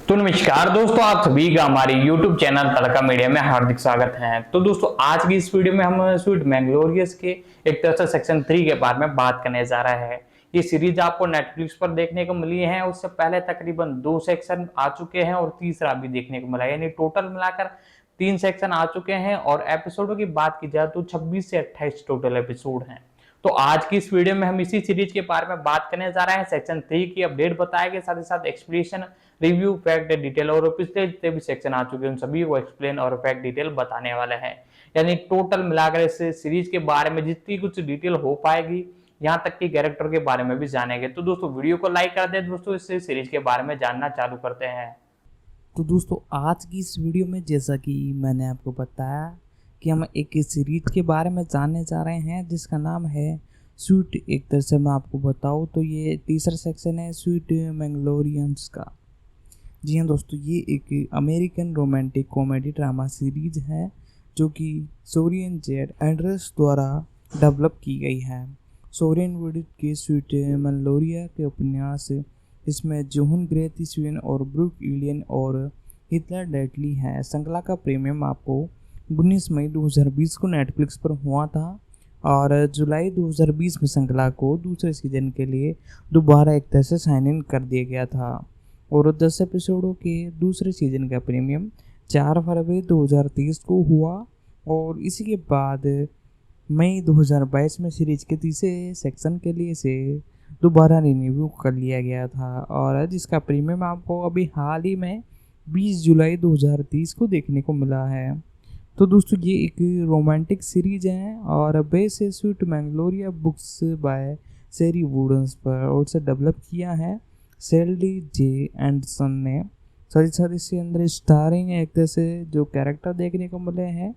तो नमस्कार दोस्तों, आप सभी का हमारे YouTube चैनल तड़का मीडिया में हार्दिक स्वागत है। तो दोस्तों आज की इस वीडियो में हम स्वीट मैंग्लोरियस के एक तरह से सेक्शन 3 के बारे में बात करने जा रहा है। ये सीरीज आपको नेटफ्लिक्स पर देखने को मिली है। उससे पहले तकरीबन 2 सेक्शन आ चुके हैं और तीसरा भी देखने को मिला है, यानी टोटल मिलाकर 3 सेक्शन आ चुके हैं। और एपिसोडों की बात की जाए तो 26 से 28 टोटल एपिसोड हैं। तो आज की इस वीडियो में हम इसी सीरीज के बारे में बात करने जा रहे हैं। सेक्शन 3 की अपडेट बताएंगे, साथ ही साथ एक्सप्लेनेशन, रिव्यू, फैक्ट, डिटेल और पिछले जितने भी सेक्शन आ चुके हैं उन सभी को एक्सप्लेन और फैक्ट डिटेल बताने वाले हैं। यानी टोटल मिलाकर इस सीरीज के बारे में जितनी कुछ डिटेल हो पाएगी, यहाँ तक कि कैरेक्टर के बारे में भी जानेंगे। तो दोस्तों वीडियो को लाइक कर दें। दोस्तों इस सीरीज के बारे में जानना चालू करते हैं। तो दोस्तों आज की इस वीडियो में जैसा कि मैंने आपको बताया कि हम एक सीरीज के बारे में जानने जा रहे हैं जिसका नाम है स्वीट। एक तरह से मैं आपको बताऊं तो ये तीसरा सेक्शन है स्वीट मैंग्लोरियंस का। जी हाँ दोस्तों, ये एक American romantic comedy drama series है जो कि सोरियन जेड एंडरस द्वारा डेवलप की गई है। सोरियन वुडिट के स्वीट मैंग्लोरिया के उपन्यास इसमें जोहन ग्रेथ स्वीन और ब्रूक इलियन और हिटलर डेटली है। श्रृंखला का प्रीमियम आपको 19 मई 2020 को नेटफ्लिक्स पर हुआ था और जुलाई 2020 में श्रृंखला को दूसरे सीजन के लिए दोबारा एक तरह से साइन इन कर दिया गया था और 10 एपिसोडों के दूसरे सीजन का प्रीमियम 4 फरवरी 2023 को हुआ और इसी के बाद मई 2022 में सीरीज के तीसरे सेक्शन के लिए इसे दोबारा रिन्यू कर लिया गया था और जिसका प्रीमियम आपको अभी हाल ही में 20 जुलाई 2023 को देखने को मिला है। तो दोस्तों ये एक रोमांटिक सीरीज है और बेस है स्वीट मैंग्लोरिया बुक्स बाय शेरी वुडन्स पर और इसे डेवलप किया है सेल्डी जे एंडरसन ने। साथ ही साथ इसके अंदर स्टारिंग एक तरह से जो कैरेक्टर देखने को मिले हैं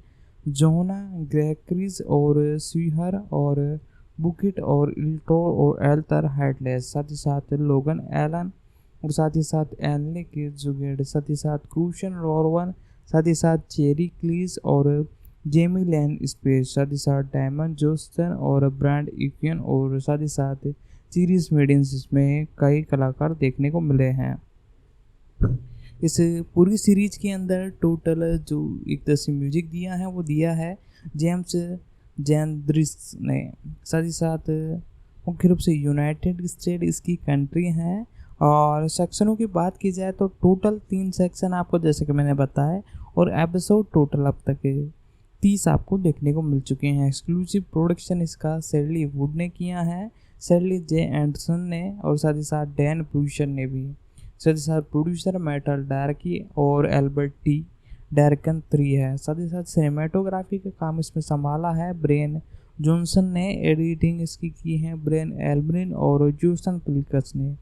जोना ग्रेक्रिस और स्वीहर और बुकिट और इल्ट्रो और एल्तर हेडलेस, साथ ही साथ लोगन एलन और साथ ही साथ एनले के जुगेड, साथ ही साथ क्रूशन रोरवन, साथ ही साथ चेरी क्लीज और जेमी लैन स्पेस, साथ ही साथ डायमंड जोस्टन और ब्रांड इक्वियन और साथ ही साथ सीरीज मेडिन्स। इसमें कई कलाकार देखने को मिले हैं। इस पूरी सीरीज के अंदर टोटल जो एक तरह से म्यूजिक दिया है वो दिया है जेम्स जैनद्रिस ने। साथ ही साथ मुख्य रूप से यूनाइटेड स्टेट इसकी कंट्री है। और सेक्शनों की बात की जाए तो टोटल 3 सेक्शन आपको जैसे कि मैंने बताया और एपिसोड टोटल अब तक 30 आपको देखने को मिल चुके हैं। एक्सक्लूसिव प्रोडक्शन इसका सेडली वुड ने किया है, सेडली जे एंडरसन ने और साथ ही साथ डैन ब्रूशर ने भी। साथ ही साथ प्रोड्यूसर मेटल डार्की और एल्बर्ट टी डायरेक्शन 3 है। साथ ही साथ सिनेमेटोग्राफी का काम इसमें संभाला है ब्रेन जॉनसन ने। एडिटिंग इसकी की है ब्रेन एल्ब्रिन और जूसन पिल्कस ने।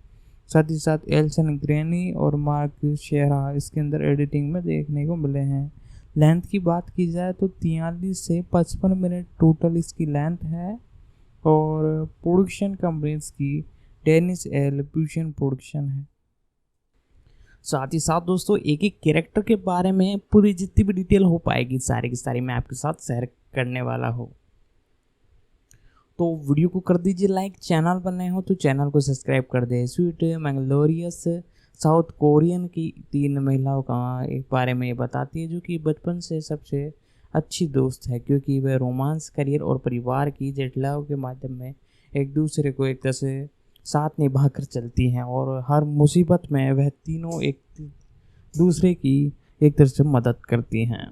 साथ ही साथ एल्सन ग्रेनी और मार्क शेरा इसके अंदर एडिटिंग में देखने को मिले हैं। लेंथ की बात की जाए तो 43 से 55 मिनट टोटल इसकी लेंथ है और प्रोडक्शन कंपनी इसकी डेनिस एल फ्यूजन प्रोडक्शन है। साथ ही साथ दोस्तों एक एक कैरेक्टर के बारे में पूरी जितनी भी डिटेल हो पाएगी सारी की सारी मैं आपके साथ शेयर करने वाला हूँ। तो वीडियो को कर दीजिए लाइक, चैनल पर नए हो तो चैनल को सब्सक्राइब कर दे। स्वीट मैंग्लोरियस साउथ कोरियन की 3 महिलाओं का एक बारे में बताती है जो कि बचपन से सबसे अच्छी दोस्त है, क्योंकि वह रोमांस, करियर और परिवार की जटिलताओं के माध्यम में एक दूसरे को एक तरह से साथ निभाकर चलती हैं और हर मुसीबत में वह तीनों एक दूसरे की एक तरह से मदद करती हैं।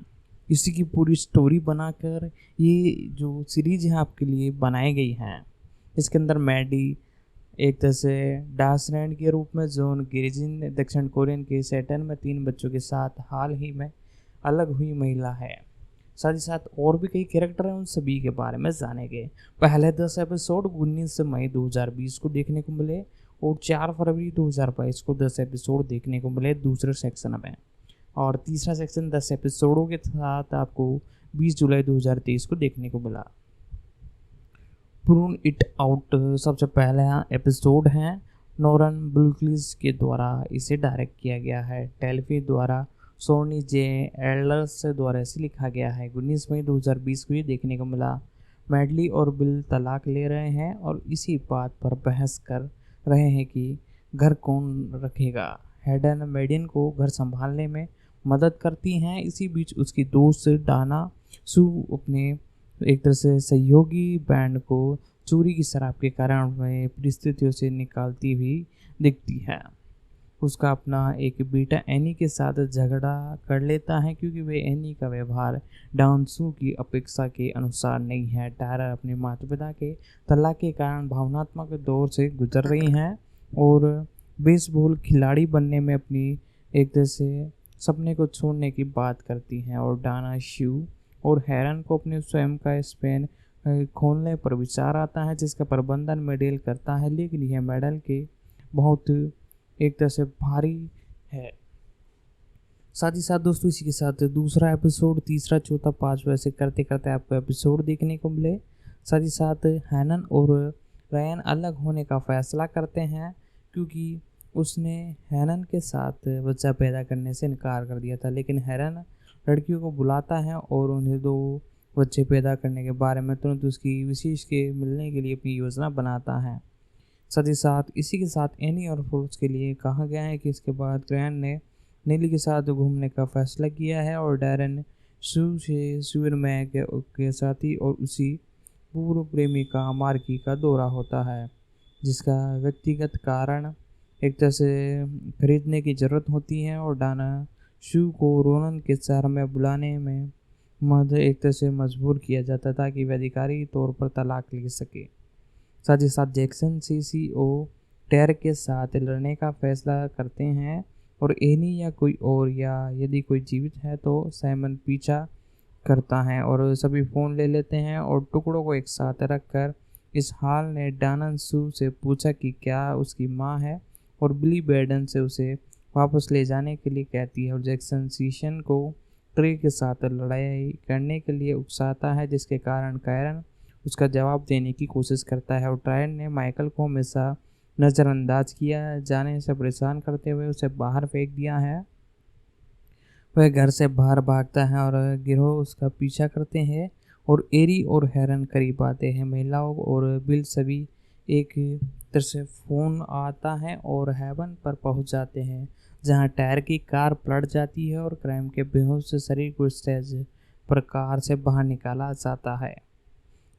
इसी की पूरी स्टोरी बनाकर ये जो सीरीज है आपके लिए बनाई गई है। इसके अंदर मैडी एक तरह से डासलैंड के रूप में, जोन गिरिजिन दक्षिण कोरियन के सैटर्न में 3 बच्चों के साथ हाल ही में अलग हुई महिला है। साथ ही साथ और भी कई कैरेक्टर हैं, उन सभी के बारे में जानेंगे। पहले 10 एपिसोड 19 मई 2020 को देखने को मिले और 4 फरवरी 2022 को 10 एपिसोड देखने को मिले दूसरे सेक्शन में और तीसरा सेक्शन 10 एपिसोडों के साथ आपको 20 जुलाई 2023 को देखने को मिला। प्रून इट आउट सबसे पहला एपिसोड है। नोरन बुल्कलिस के द्वारा इसे डायरेक्ट किया गया है। टेल्फी द्वारा सोनी जे एल्डर्स द्वारा इसे लिखा गया है। 19 मई 2020 को ये देखने को मिला। मैडली और बिल तलाक ले रहे हैं और इसी बात पर बहस कर रहे हैं कि घर कौन रखेगा। हेडन मेडियन को घर संभालने में मदद करती हैं। इसी बीच उसकी दोस्त डाना सू अपने एक तरह से सहयोगी बैंड को चोरी की शराब के कारण वह परिस्थितियों से निकालती हुई दिखती है। उसका अपना एक बेटा एनी के साथ झगड़ा कर लेता है क्योंकि वे एनी का व्यवहार डांसू की अपेक्षा के अनुसार नहीं है। टायरा अपने माता पिता के तलाक के कारण भावनात्मक दौर से गुजर रही हैं और बेसबॉल खिलाड़ी बनने में अपनी एक तरह से सपने को छोड़ने की बात करती हैं। और डाना शू और हेरन को अपने स्वयं का स्पेन खोलने पर विचार आता है, जिसका प्रबंधन मेडेल करता है, लेकिन यह मेडल के बहुत एक तरह से भारी है। साथ ही साथ दोस्तों इसी के साथ दूसरा एपिसोड, तीसरा, चौथा, पांचवा ऐसे करते करते आपको एपिसोड देखने को मिले। साथ ही साथ हैनन और रायन अलग होने का फैसला करते हैं क्योंकि उसने हैनन के साथ बच्चा पैदा करने से इनकार कर दिया था, लेकिन हैरन लड़कियों को बुलाता है और उन्हें 2 बच्चे पैदा करने के बारे में तुरंत उसकी विशेष के मिलने के लिए अपनी योजना बनाता है। साथ ही साथ इसी के साथ एनी और फोर्स के लिए कहा गया है कि इसके बाद ग्रैंड ने नेली के साथ घूमने का फैसला किया है और डैरन शू से सुवरमैग के साथी और उसी पूर्व प्रेमिका मार्की का दौरा होता है, जिसका व्यक्तिगत कारण एक तरह से खरीदने की ज़रूरत होती है और डाना शू को रोनन के शहर में बुलाने में एक तरह से मजबूर किया जाता ताकि वह अधिकारिक तौर पर तलाक ले सके। साथ ही साथ जैक्सन सीसीओ टेर के साथ लड़ने का फैसला करते हैं और एनी या कोई और, या यदि कोई जीवित है तो साइमन पीछा करता है और सभी फ़ोन ले लेते हैं और टुकड़ों को एक साथ रखकर इस हाल ने डानन सू से पूछा कि क्या उसकी माँ है और बिली बैडन से उसे वापस ले जाने के लिए कहती है और जैक्सन सीशन को ट्रे के साथ लड़ाई करने के लिए उकसाता है, जिसके कारण कैरन उसका जवाब देने की कोशिश करता है और ट्रायन ने माइकल को हमेशा नज़रअंदाज किया जाने से परेशान करते हुए उसे बाहर फेंक दिया है। वह घर से बाहर भागता है और गिरोह उसका पीछा करते हैं और एरी और हेरन करीब आते हैं। महिलाओं और बिल सभी एक तरह से फ़ोन आता है और हेवन पर पहुंच जाते हैं, जहां टायर की कार पलट जाती है और क्राइम के बेहोश शरीर को स्टेज पर कार से बाहर निकाला जाता है।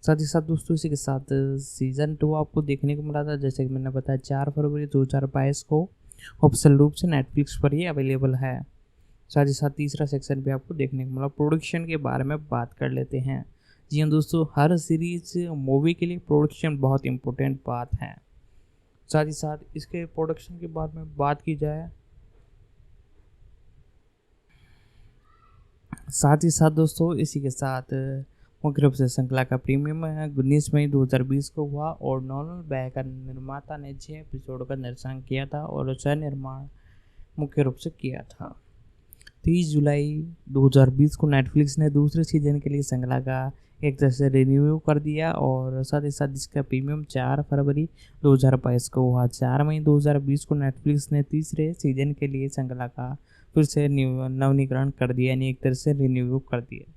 साथ ही साथ दोस्तों इसी के साथ सीज़न 2 आपको देखने को मिला था, जैसे कि मैंने बताया 4 फरवरी 2022 को ऑफिशियल रूप से नेटफ्लिक्स पर ही अवेलेबल है। साथ ही साथ तीसरा सेक्शन भी आपको देखने को मिला। प्रोडक्शन के बारे में बात कर लेते हैं। जी हाँ दोस्तों, हर सीरीज मूवी के लिए प्रोडक्शन बहुत इम्पोर्टेंट बात है। साथ ही साथ इसके प्रोडक्शन के बारे में बात की जाए, साथ ही साथ दोस्तों इसी के साथ मुख्य रूप से श्रृंखला का प्रीमियम 19 मई 2020 को हुआ और नॉर्मल बैकर निर्माता ने 6 एपिसोड का निर्देशन किया था और सह निर्माण मुख्य रूप से किया था। 30 जुलाई 2020 को नेटफ्लिक्स ने दूसरे सीजन के लिए श्रृंखला का एक तरह से रिन्यू कर दिया और साथ ही साथ इसका प्रीमियम 4 फरवरी 2022 को हुआ। 4 मई 2020 को नेटफ्लिक्स ने तीसरे सीजन के लिए श्रृंखला का फिर से नवीनीकरण कर दिया, यानी एक तरह से रिन्यू कर दिया।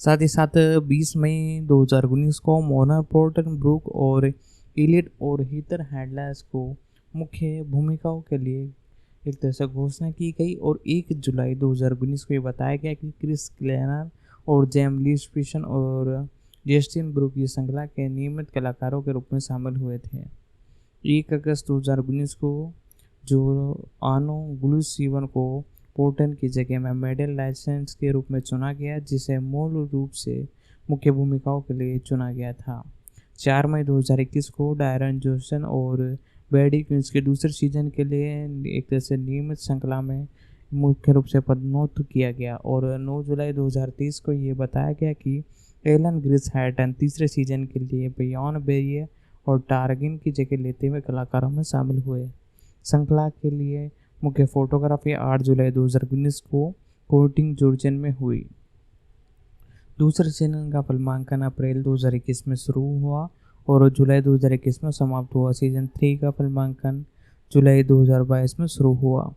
साथ ही साथ 20 मई 2019 को मोना पोर्टन ब्रूक और इलियट और हीथर हैडलर्स को मुख्य भूमिकाओं के लिए एक तरह से घोषणा की गई और 1 जुलाई 2019 को ये बताया गया कि क्रिस क्लेनर और जेम ली स्पिशन और जस्टिन ब्रूक ये श्रृंखला के नियमित कलाकारों के रूप में शामिल हुए थे। 1 अगस्त 2019 को जो आनो ग्लूसीवन को पोर्टन की जगह में मेडल लाइसेंस के रूप में चुना गया, जिसे मूल रूप से मुख्य भूमिकाओं के लिए चुना गया था। 4 मई 2021 को डायरन जोसन और बैडी क्विंस के दूसरे सीजन के लिए एक तरह से नियमित श्रृंखला में मुख्य रूप से पदोन्नत किया गया और 9 जुलाई 2023 को ये बताया गया कि एलन ग्रिस हैटन तीसरे सीजन के लिए बियॉन बेरिए और टारगिन की जगह लेते हुए कलाकारों में शामिल हुए। श्रृंखला के लिए मुख्य फोटोग्राफी 8 जुलाई 2019 को कोटिंग जॉर्जियन में हुई। दूसरे सीजन का फिल्मांकन अप्रैल 2021 में शुरू हुआ और जुलाई 2021 में समाप्त हुआ। सीजन 3 का फिल्मांकन जुलाई 2022 में शुरू हुआ।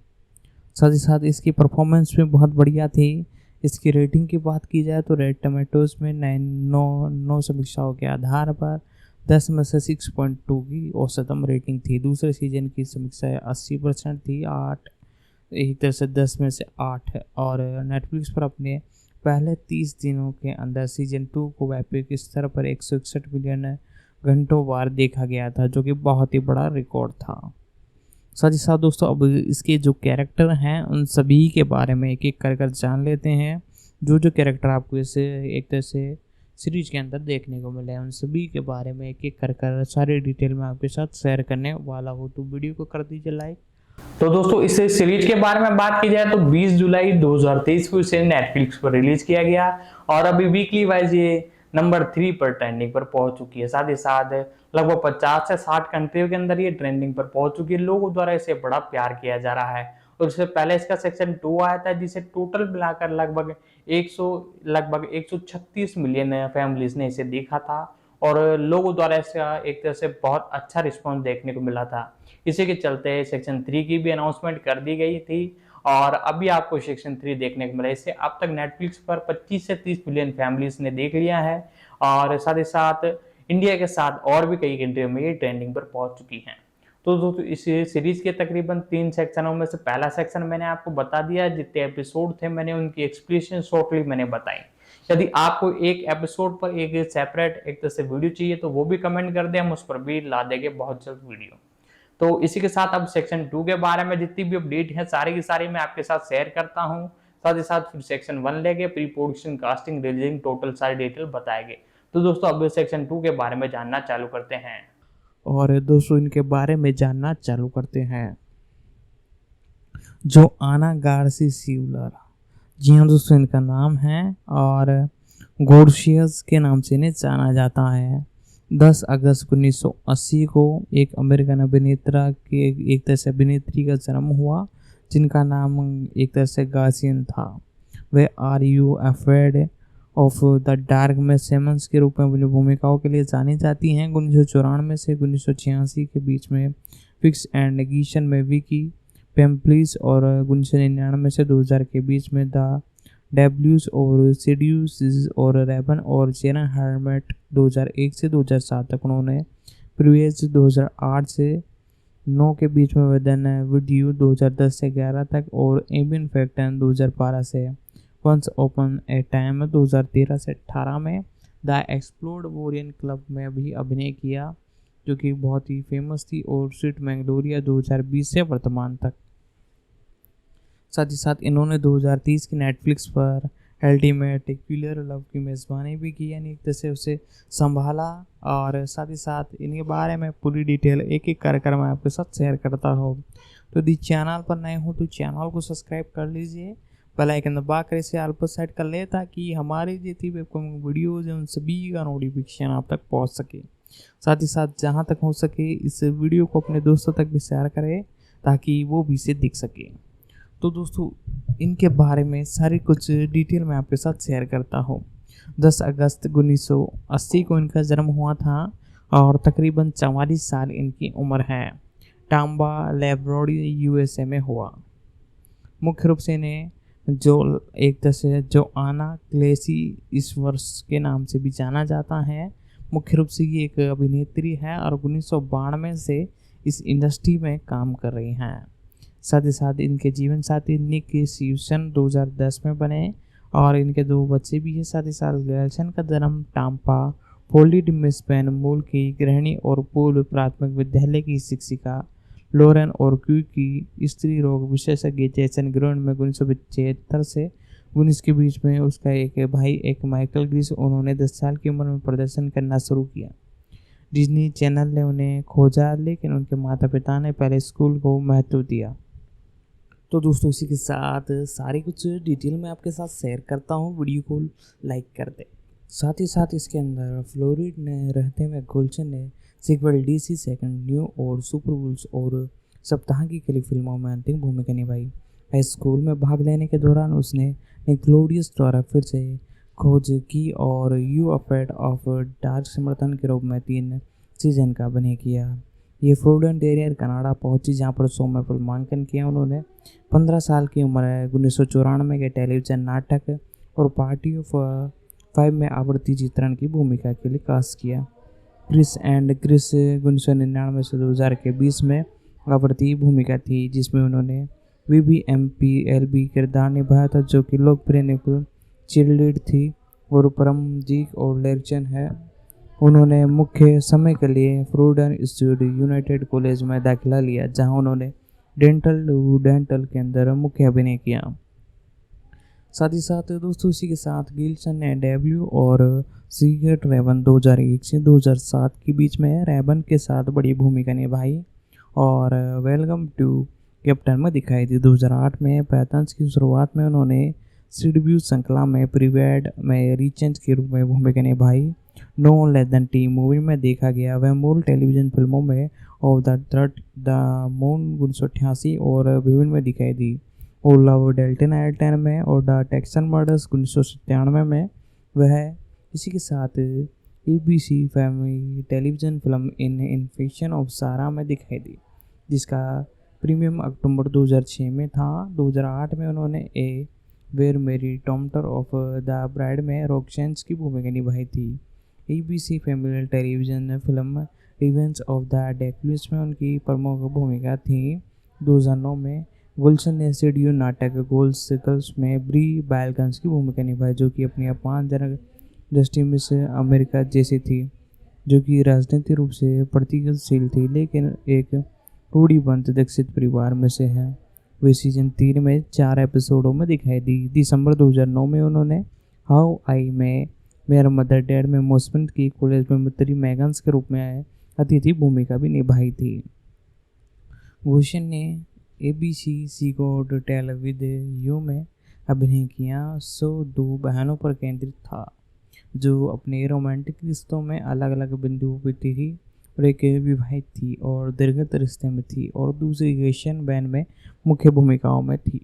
साथ ही साथ इसकी परफॉर्मेंस भी बहुत बढ़िया थी। इसकी रेटिंग की बात की जाए तो रेड टमेटोज़ में 9 समीक्षाओं के आधार पर 10 में से 6.2 की औसतम रेटिंग थी। दूसरे सीजन की समीक्षा 80% थी, 8 एक तरह से 10 में से 8 है। और नेटफ्लिक्स पर अपने पहले 30 दिनों के अंदर सीजन 2 को व्यापक स्तर पर 161 मिलियन घंटों बार देखा गया था, जो कि बहुत ही बड़ा रिकॉर्ड था। साथ ही साथ दोस्तों अब इसके जो कैरेक्टर हैं उन सभी के बारे में एक एक कर जान लेते हैं। जो कैरेक्टर आपको इसे एक तरह से सीरीज के अंदर देखने को मिले हैं उन सभी के बारे में एक एक कर सारी डिटेल में आपके साथ शेयर करने वाला हूँ। तो वीडियो को कर दीजिए लाइक। तो दोस्तों इस सीरीज के बारे में बात की जाए तो 20 जुलाई 2023 को इसे नेटफ्लिक्स पर रिलीज किया गया और अभी वीकली वाइज ये नंबर 3 पर ट्रेंडिंग पर पहुंच चुकी है। साथ ही साथ लगभग 50 से 60 कंट्रियों के अंदर ये ट्रेंडिंग पर पहुंच चुकी है। लोगों द्वारा इसे बड़ा प्यार किया जा रहा है और इससे पहले इसका सेक्शन 2 आया था जिसे टोटल मिलाकर लगभग 136 मिलियन फैमिलीज ने इसे देखा था और लोगों द्वारा इसका एक तरह से बहुत अच्छा रिस्पॉन्स देखने को मिला था। इसी के चलते सेक्शन 3 की भी अनाउंसमेंट कर दी गई थी और अभी आपको सेक्शन 3 देखने को मिला। इसे अब तक नेटफ्लिक्स पर 25 से 30 मिलियन फैमिलीज ने देख लिया है और साथ ही साथ इंडिया के साथ और भी कई कंट्रियों में ये ट्रेंडिंग पर पहुंच चुकी हैं। तो दोस्तों इस सीरीज के तकरीबन 3 सेक्शनों में से पहला सेक्शन मैंने आपको बता दिया, जितने एपिसोड थे मैंने उनकी एक्सप्लेनेशन शॉर्टली मैंने बताई। यदि आपको एक एपिसोड पर एक सेपरेट एक तरह से वीडियो चाहिए तो वो भी कमेंट कर दें, हम उस पर भी ला देंगे बहुत जल्द वीडियो। तो इसी के साथ अब सेक्शन 2 के बारे में जितनी भी अपडेट है सारी की सारी मैं आपके साथ शेयर करता हूं। साथ ही साथ फिर सेक्शन 1 लेके pre production, casting, releasing total सारी डिटेल बताएंगे। तो दोस्तों अब सेक्शन 2 के बारे में जानना चालू करते हैं। और दोस्तों इनके बारे में जानना चालू करते हैं। जो आना गार्सी सीवलर, जी हाँ दोस्तों इनका नाम है और गोर्शियस के नाम से इन्हें जाना जाता है। 10 अगस्त 1980 को एक अमेरिकन अभिनेता के एक तरह से अभिनेत्री का जन्म हुआ जिनका नाम एक तरह से गार्सियन था। वे are you afraid of the dark में सेमंस के रूप में अपनी भूमिकाओं के लिए जानी जाती हैं। 1994 से 1986 के बीच में फिक्स एंड नेगेशन में विकी पेम्पलिस और 1999 से 2000 के बीच में द डेब्ल्यूज और सीड्यूस और रेबन और जेना हर्मेट 2001 से 2007 तक उन्होंने प्रीवियस 2008 से 9 के बीच में वेदन वीडियो 2010 से 11 तक और एबियन फैक्टन 2012 से वंस ओपन ए टाइम 2013 से 18 में द एक्सप्लोर्ड वॉरियन क्लब में भी अभिनय किया जो कि बहुत ही फेमस थी और स्वीट मैंगलोरिया 2020 से वर्तमान तक। साथ ही साथ इन्होंने 2030 की नेटफ्लिक्स पर अल्टीमेट क्यूलर लव की मेज़बानी भी की, यानी एक तरह से उसे संभाला। और साथ ही साथ इनके बारे में पूरी डिटेल एक एक कर मैं आपके साथ शेयर करता हूँ। तो यदि चैनल पर नए हो तो चैनल को सब्सक्राइब कर लीजिए, बेल आइकन दबा कर इसे ऑल पर सेट कर ले ताकि हमारी जितनी भी अपकमिंग वीडियोज़ हैं उन सभी का नोटिफिकेशन आप तक पहुँच सके। साथ ही साथ जहाँ तक हो सके इस वीडियो को अपने दोस्तों तक भी शेयर करें ताकि वो भी इसे देख सके। तो दोस्तों इनके बारे में सारी कुछ डिटेल मैं आपके साथ शेयर करता हूँ। 10 अगस्त 1980 को इनका जन्म हुआ था और तकरीबन 44 साल इनकी उम्र है। टाम्बा लेब्रोडी यूएसए में हुआ। मुख्य रूप से इन्हें जो एक तरह से जो आना क्लेसी इस वर्ष के नाम से भी जाना जाता है। मुख्य रूप से ये एक अभिनेत्री है और 1992 से इस इंडस्ट्री में काम कर रही हैं। साथ ही साथ इनके जीवन साथी निक सीवसन 2010 में बने और इनके 2 बच्चे भी हैं। साथ ही साथ ग्रेल्सन का जन्म टाम्पा फोल्डिड में स्पेन मूल की गृहिणी और पूर्व प्राथमिक विद्यालय की शिक्षिका लोरेन और क्यू की स्त्री रोग विशेषज्ञ जैसन ग्रोन में 1975 से 19 के बीच में उसका एक भाई एक माइकल ग्रीस उन्होंने 10 साल की उम्र में प्रदर्शन करना शुरू किया। डिज्नी चैनल ने उन्हें खोजा लेकिन उनके माता पिता ने पहले स्कूल को महत्व दिया। तो दोस्तों इसी के साथ सारी कुछ डिटेल मैं आपके साथ शेयर करता हूँ, वीडियो को लाइक कर दे। साथ ही साथ इसके अंदर फ्लोरिड ने रहते हुए गुलशन ने सीक्वल डीसी सेकंड न्यू और सुपर वुल्स और सप्ताह की कई फिल्मों में अंतिम भूमिका निभाई। हाई स्कूल में भाग लेने के दौरान उसने निक्लोडियस द्वारा फिर से खोज की और यू अफ्रेड ऑफ डार्क समर्थन के रूप में 3 सीजन का अभिनय किया। ये फ्रोडेंट एरियर कनाडा पहुंची जहां पर शो में फिल्मांकन किया। उन्होंने 15 साल की उम्र 1994 के टेलीविजन नाटक और पार्टी ऑफ 5 में आवर्ती चित्रण की भूमिका के लिए कास्ट किया। क्रिस एंड क्रिस 1999 से 2000 के बीच में आवर्ती भूमिका थी, जिसमें उन्होंने VVMPLB किरदार निभाया था, जो कि लोकप्रिय निकुल चीरलीड थी और परमजीत और लेक्चर है। उन्होंने मुख्य समय के लिए फ्रूडन इंस्टीट्यूट यूनाइटेड कॉलेज में दाखिला लिया, जहां उन्होंने डेंटल के अंदर मुख्य अभिनय किया। साथ ही साथ दोस्तों इसी के साथ गिल्सन ने डेब्यू और सीक्रेट रेवन 2001 से 2007 के बीच में रेवन के साथ बड़ी भूमिका निभाई और वेलकम टू कैप्टन में दिखाई दी। 2008 में पैथन्स की शुरुआत में उन्होंने सिडब्यू श्रृंखला में प्रीवेड में रिचेंज के रूप में भूमिका निभाई। No less than T movie में देखा गया। वह मूल टेलीविजन फिल्मों में ऑफ द मून 1988 और विभिन्न में दिखाई दी। ओ लव डेल्टन एल्टन में और द टेक्सन मर्डर्स 1997 में। वह इसी के साथ ABC family television film in infection of सारा में दिखाई दी, जिसका प्रीमियम अक्टूबर 2006 में था। 2008 में उन्होंने ए वेर मेरी टॉम्टर ऑफ द ब्राइड में रॉक्सेंस की भूमिका निभाई थी। ABC family television film revenge of the डेक्यूस में उनकी प्रमुख भूमिका थी। 2009 में गुलशन ने सीडीयू नाटक गोल्ड सिकल्स में ब्री बैलगंस की भूमिका निभाई, जो कि अपनी अपमानजनक दृष्टि में से अमेरिका जैसी थी, जो कि राजनीतिक रूप से प्रतिक्रियाशील थी लेकिन एक रूढ़िबद्ध दीक्षित परिवार में से है। वे सीजन 3 में 4 एपिसोडों में दिखाई दी। दिसंबर 2009 में उन्होंने हाउ आई में मेयर मदर डेड में मोस्टमेंट की कॉलेज में मित्री मैगन्स के रूप में अतिथि भूमिका भी निभाई थी। भूषण ने ABC see God tell with you में अभिनय किया। शो 2 बहनों पर केंद्रित था जो अपने रोमांटिक रिश्तों में अलग अलग बिंदुओं पर थी और एक विवाहित थी और दीर्घत रिश्ते में थी और दूसरी एशियन बैंड में मुख्य भूमिकाओं में थी।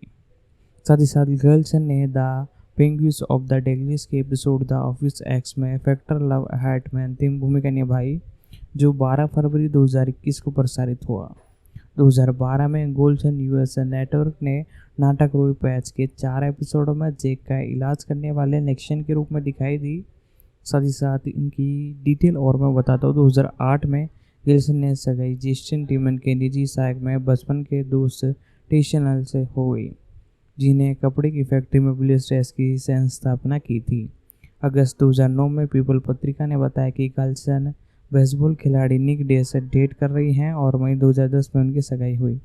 साथ ही साथ गर्ल्स ने द पेंगुइन्स ऑफ द डेगलिस के एपिसोड द ऑफिस एक्स में फैक्टर लव हार्ट में अंतिम भूमिका निभाई, जो 12 फरवरी 2021 को प्रसारित हुआ। 2012 में गोल्सन US नेटवर्क ने नाटक रोई पैच के 4 एपिसोडों में जेक का इलाज करने वाले नेक्शन के रूप में दिखाई दी। साथ ही साथ इनकी डिटेल और मैं बताता हूँ। 2008 में गिल्सन ने सगाई जेस्टिन टीमन के निजी सहायक में बचपन के दोस्त टेशनल से हो गई, जिन्हें कपड़े की फैक्ट्री में पुलिस ड्रेस की संस्थापना की थी। अगस्त 2009 में पीपल पत्रिका ने बताया कि गिल्सन बेसबॉल खिलाड़ी निक डे से डेट कर रही हैं और मई 2010 में उनकी सगाई हुई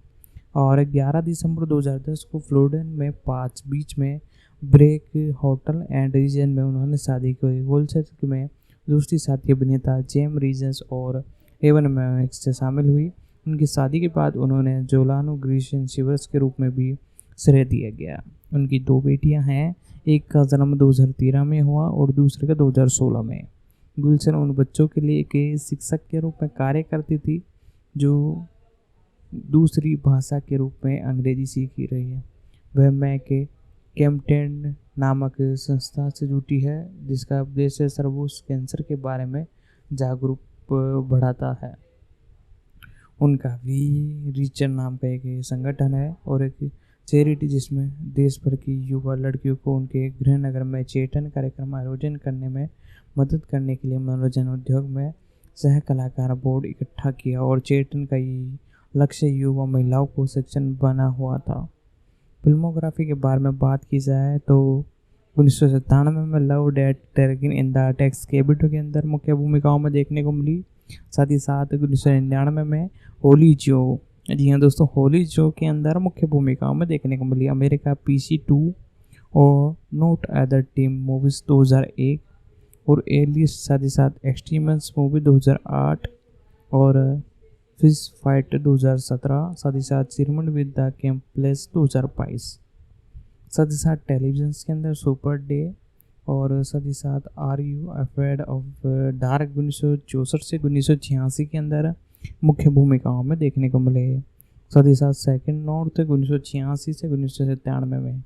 और 11 दिसंबर 2010 को फ्लोरिडा में 5 बीच में ब्रेक होटल एंड रीजन में उन्होंने शादी की। गोल्डसेट में दूसरी साथी अभिनेता जेम रीजन्स और एवन मैक्स से शामिल हुई। उनकी शादी के बाद उन्होंने जोलानो ग्रीशन शिवर्स के रूप में भी श्रेय दिया गया। उनकी 2 बेटियां हैं, एक का जन्म 2013 में हुआ और दूसरे का 2016 में। गुलशन उन बच्चों के लिए एक शिक्षक के रूप में कार्य करती थी जो दूसरी भाषा के रूप में अंग्रेजी सीख रही है। वह मैक कैम्पटेन नामक संस्था से जुटी है, जिसका उद्देश्य सर्वोच्च कैंसर के बारे में जागरूक बढ़ाता है। उनका वी रीचर नाम का एक संगठन है और एक चैरिटी जिसमें देश भर की युवा लड़कियों को उनके गृहनगर में चेतन कार्यक्रम आयोजन करने में मदद करने के लिए मनोरंजन उद्योग में सह कलाकार बोर्ड इकट्ठा किया और चेतन का ये लक्ष्य युवा महिलाओं को सक्षम बना हुआ था। फिल्मोग्राफी के बारे में बात की जाए तो 1997 में लव डेथ टेरगिन इन द टैक्स कैबिटो के अंदर मुख्य भूमिकाओं में देखने को मिली। साथ ही साथ 1999 में होली जो, जी हाँ दोस्तों, होली जो के अंदर मुख्य भूमिकाओं में देखने को मिली। अमेरिका PC2 और नोट अदर टीम मूवीज 2001 और एलियस, साथ ही साथ एक्सट्रीमस मूवी 2008 और फिश फाइट 2017, साथ ही साथ सिरमन विद द कैम्पलेस 2022, साथ ही साथ टेलीविजन के अंदर सुपर डे और साथ ही साथ are you afraid of dark 1964 से 1986 के अंदर मुख्य भूमिकाओं में देखने को मिले। साथ ही साथ सेकंड नॉर्थ 1986 से 1997 में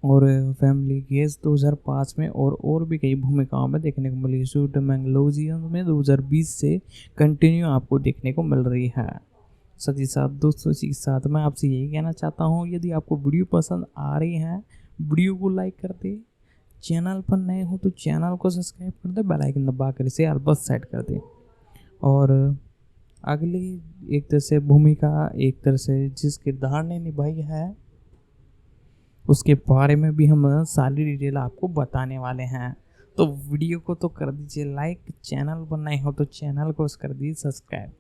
और फैमिली गेस 2005 में और भी कई भूमिकाओं में देखने को मिली। शूट मैंगलोजियन में 2020 से कंटिन्यू आपको देखने को मिल रही है। साथ ही साथ दोस्तों इसी के साथ मैं आपसे यही कहना चाहता हूँ, यदि आपको वीडियो पसंद आ रही है वीडियो को लाइक कर दे, चैनल पर नए हो तो चैनल को सब्सक्राइब कर दे, बेल आइकन दबा कर इसे ऑल पर सेट कर दे। और अगली एक तरह से भूमिका, एक तरह से जिस किरदार ने निभाई है उसके बारे में भी हम सारी डिटेल आपको बताने वाले हैं। तो वीडियो को तो कर दीजिए लाइक, चैनल पर नए हो तो चैनल को कर दीजिए सब्सक्राइब।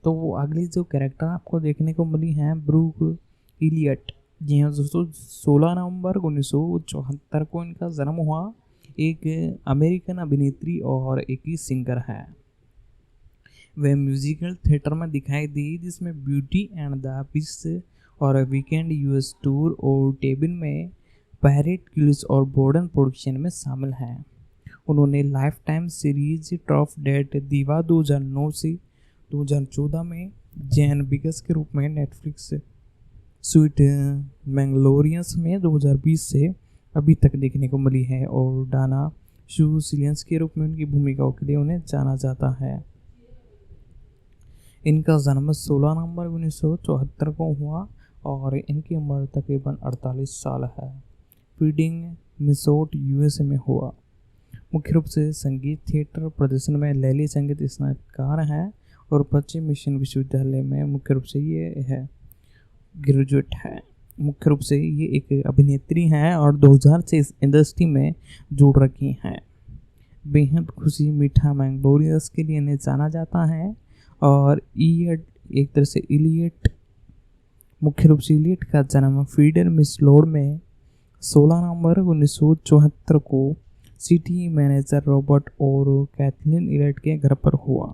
तो वो अगली जो कैरेक्टर आपको देखने को मिली है ब्रूक इलियट। जी हाँ दोस्तों, 16 नवंबर 1974 को इनका जन्म हुआ। एक अमेरिकन अभिनेत्री और एक ही सिंगर है। वह म्यूजिकल थिएटर में दिखाई दी जिसमें ब्यूटी एंड द बीस्ट और वीकेंड यूएस टूर और टेबिन में पैरेट किल्स और बॉर्डन प्रोडक्शन में शामिल हैं। उन्होंने life time series top dead दीवा 2009 से 2014 में जैन बिगस के रूप में नेटफ्लिक्स स्वीट मैंगलोरियंस में 2020 से अभी तक देखने को मिली है और डाना शूसिलियंस के रूप में उनकी भूमिकाओं के लिए उन्हें जाना जाता है। इनका जन्म 16 नवंबर 1974 को हुआ और इनकी उम्र तकरीबन 48 साल है। फीडिंग मिसोट यूएसए में हुआ। मुख्य रूप से संगीत थिएटर प्रदर्शन में लैली संगीत स्नातकार हैं और पश्चिम मिशन विश्वविद्यालय में मुख्य रूप से ये है ग्रेजुएट है। मुख्य रूप से ये एक अभिनेत्री हैं और 2000 से इस इंडस्ट्री में जुड़ रखी हैं। बेहद खुशी मीठा मैंगलोरियस के लिए इन्हें जाना जाता है। और इलियट, एक तरह से इलियट, मुख्य रूप से इलियट का जन्म फीडर मिसलोड में 16 नवंबर 1974 को सिटी मैनेजर रॉबर्ट और कैथलीन इलियट के घर पर हुआ।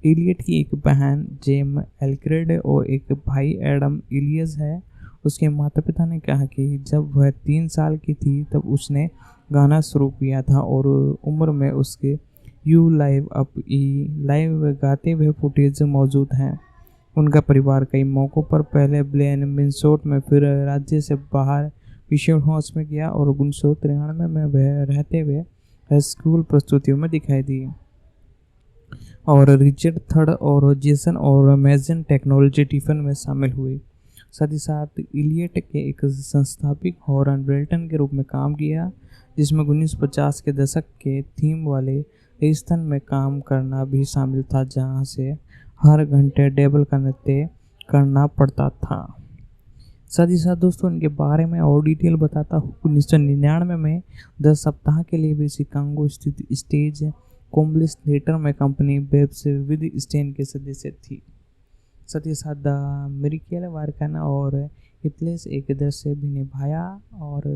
इलियट की एक बहन जेम एल्क्रेड और एक भाई एडम इलियस है। उसके माता पिता ने कहा कि जब वह 3 साल की थी तब उसने गाना शुरू किया था और उम्र में उसके you live up E live गाते हुए फुटेज मौजूद हैं। उनका परिवार कई मौक़ों पर पहले ब्लेन मिनसोटा में फिर राज्य से बाहर विशेष हाउस में गया और 1993 में वह रहते हुए स्कूल प्रस्तुतियों में दिखाई दी और रिचर्ड थर्ड और जेसन और मेजन टेक्नोलॉजी टिफिन में शामिल हुई। साथ ही साथ इलियट के एक संस्थापक हॉरन ब्रेल्टन के रूप में काम किया, जिसमें 1950 के दशक के थीम वाले रेगिस्तान में काम करना भी शामिल था, जहां से हर घंटे डेबल का नृत्य करना पड़ता था। साथ ही साथ दोस्तों इनके बारे में और डिटेल बताता हूँ। 1999 में 10 सप्ताह के लिए वे शिकागो स्थित स्टेज कॉम्प्लेक्स थिएटर में कंपनी बेब्स विद स्टेन के सदस्य थी। साथ ही साथ द मिरेकल वर्कन और हिटलेस एक दृश्य भी निभाया और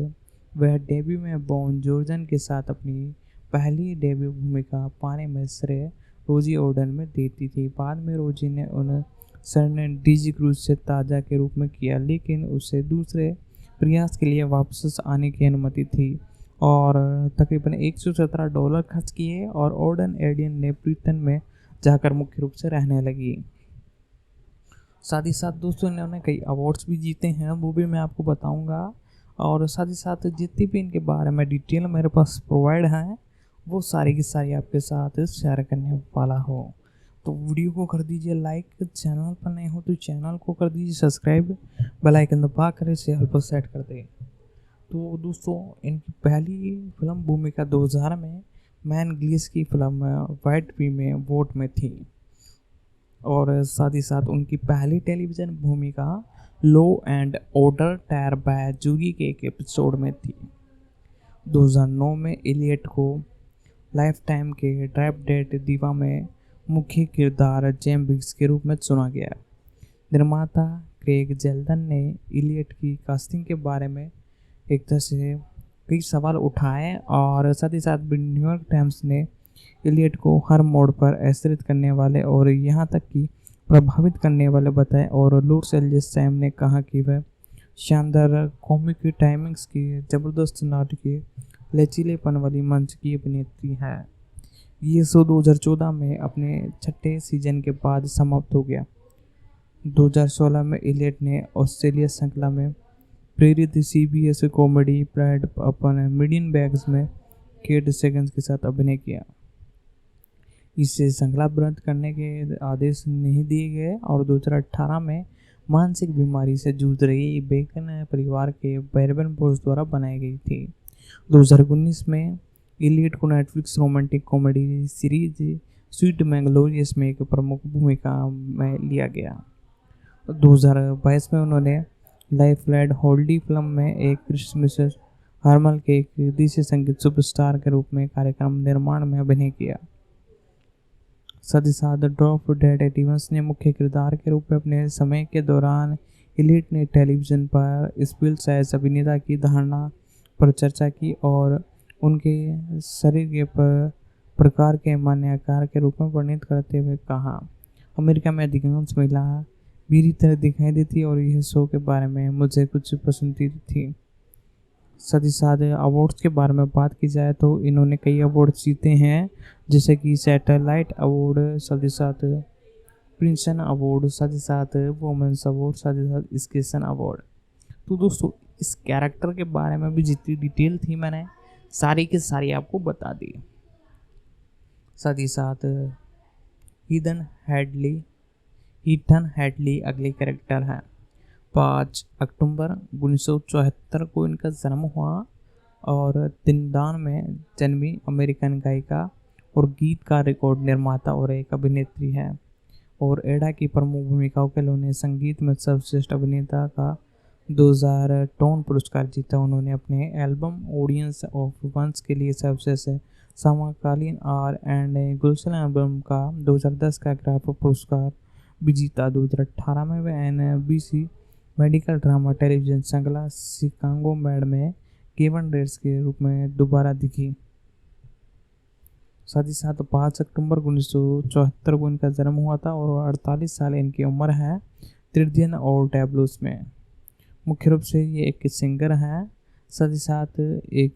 वह डेब्यू में बॉन जॉर्जन के साथ अपनी पहली डेब्यू भूमिका पाने में श्रेय रोजी ओर्डन में देती थी। बाद में रोजी ने उन सरने डीजी क्रूज से ताज़ा के रूप में किया, लेकिन उसे दूसरे प्रयास के लिए वापस आने की अनुमति थी और तकरीबन $117 खर्च किए और ओर्डन एडियन ने ब्रिटेन में जाकर मुख्य रूप से रहने लगी। साथ ही साथ दोस्तों इन्होंने कई अवार्ड्स भी जीते हैं, वो भी मैं आपको बताऊंगा। और साथ ही साथ जितनी भी इनके बारे में डिटेल मेरे पास प्रोवाइड हैं वो सारी की सारी आपके साथ शेयर करने वाला हो। तो वीडियो को कर दीजिए लाइक, चैनल पर नए हो तो चैनल को कर दीजिए सब्सक्राइब, बेल आइकन दबा कर इसे ऑल पर सेट कर दें। तो दोस्तों इनकी पहली फिल्म भूमिका 2000 में मैन ग्लिस की फिल्म वाइट पी में वोट में थी और साथ ही साथ उनकी पहली टेलीविज़न भूमिका law and order trial by jury के एक एपिसोड में थी। 2009 में इलियट को लाइफ टाइम के ड्राइव डेट दीवा में मुख्य किरदार जेम बिग्स के रूप में चुना गया। निर्माता क्रेग जेल्डन ने इलियट की कास्टिंग के बारे में एक तरह से कई सवाल उठाए और साथ ही साथ न्यूयॉर्क टाइम्स ने इलियट को हर मोड़ पर आश्रित करने वाले और यहाँ तक कि प्रभावित करने वाले बताए और लॉस एंजल्स टाइम ने कहा कि वह शानदार कॉमिक टाइमिंग्स की ज़बरदस्त नाटकीय लचीलेपन वाली मंच की अभिनेत्री है। ये शो 2014 में अपने 6ठे सीजन के बाद समाप्त हो गया। 2016 में इलियट ने ऑस्ट्रेलिया श्रृंखला में प्रेरित CBS कॉमेडी प्राइड अपन मिडियन बैग्स में केट सेगन्स के साथ अभिनय किया। इससे श्रृंखला रद्द करने के आदेश नहीं दिए गए और 2018 में मानसिक बीमारी से जूझ रही बेकन परिवार के बैरबन बोस द्वारा बनाई गई थी। 2019 में इलियट को Netflix romantic comedy series sweet मैंगलोरियस में एक प्रमुख भूमिका में लिया गया। 2022 में उन्होंने लाइफ लेड होल्डी फिल्म में एक क्रिसमस हार्मल के एक देसी संगीत सुपरस्टार के रूप में कार्यक्रम निर्माण में अभिनय किया। साथ ही साथ ड्रॉप डेड एटिवंस ने मुख्य किरदार के रूप में अपने समय के दौरान इलियट ने टेलीविज़न पर स्पिल साइज अभिनेता की धारणा पर चर्चा की और उनके शरीर के प्रकार के मान्य आकार के रूप में वर्णित करते हुए कहा, अमेरिका में अधिकांश महिला मेरी तरह दिखाई देती और यह शो के बारे में मुझे कुछ पसंदीदा थी। साथ ही साथ अवार्ड्स के बारे में बात की जाए तो इन्होंने कई अवार्ड जीते हैं, जैसे कि सैटेलाइट अवार्ड, साथ ही साथ प्रिंसन अवार्ड, साथ ही साथ वुमेन्स अवार्ड, साथ ही साथ स्केसन अवार्ड। तो दोस्तों इस कैरेक्टर के बारे में भी जितनी डिटेल थी मैंने सारी की सारी आपको बता दी। साथ ही साथ ईथन हैडली अगले कैरेक्टर हैं। 5 अक्टूबर 1974 को इनका जन्म हुआ और तिनदान में जन्मी अमेरिकन गायिका और गीतकार, रिकॉर्ड निर्माता और एक अभिनेत्री है और एडा की प्रमुख भूमिकाओं के लिए उन्हें संगीत में सर्वश्रेष्ठ अभिनेता का 2000 टोन पुरस्कार जीता। उन्होंने अपने एल्बम ऑडियंस ऑफ वंस के लिए सर्वश्रेष्ठ समकालीन R&B गुलशन एल्बम का 2010 का ग्राफ पुरस्कार भी जीता। 2018 में वे NBC मेडिकल ड्रामा टेलीविजन श्रृंखला शिकागो मैड में केवन रेड्स के रूप में दोबारा दिखी। साथ ही साथ 5 अक्टूबर 1974 को इनका जन्म हुआ था और 48 साल इनकी उम्र है। त्रिदियन और टैब्लोस में मुख्य रूप से ये एक सिंगर है, साथ ही साथ एक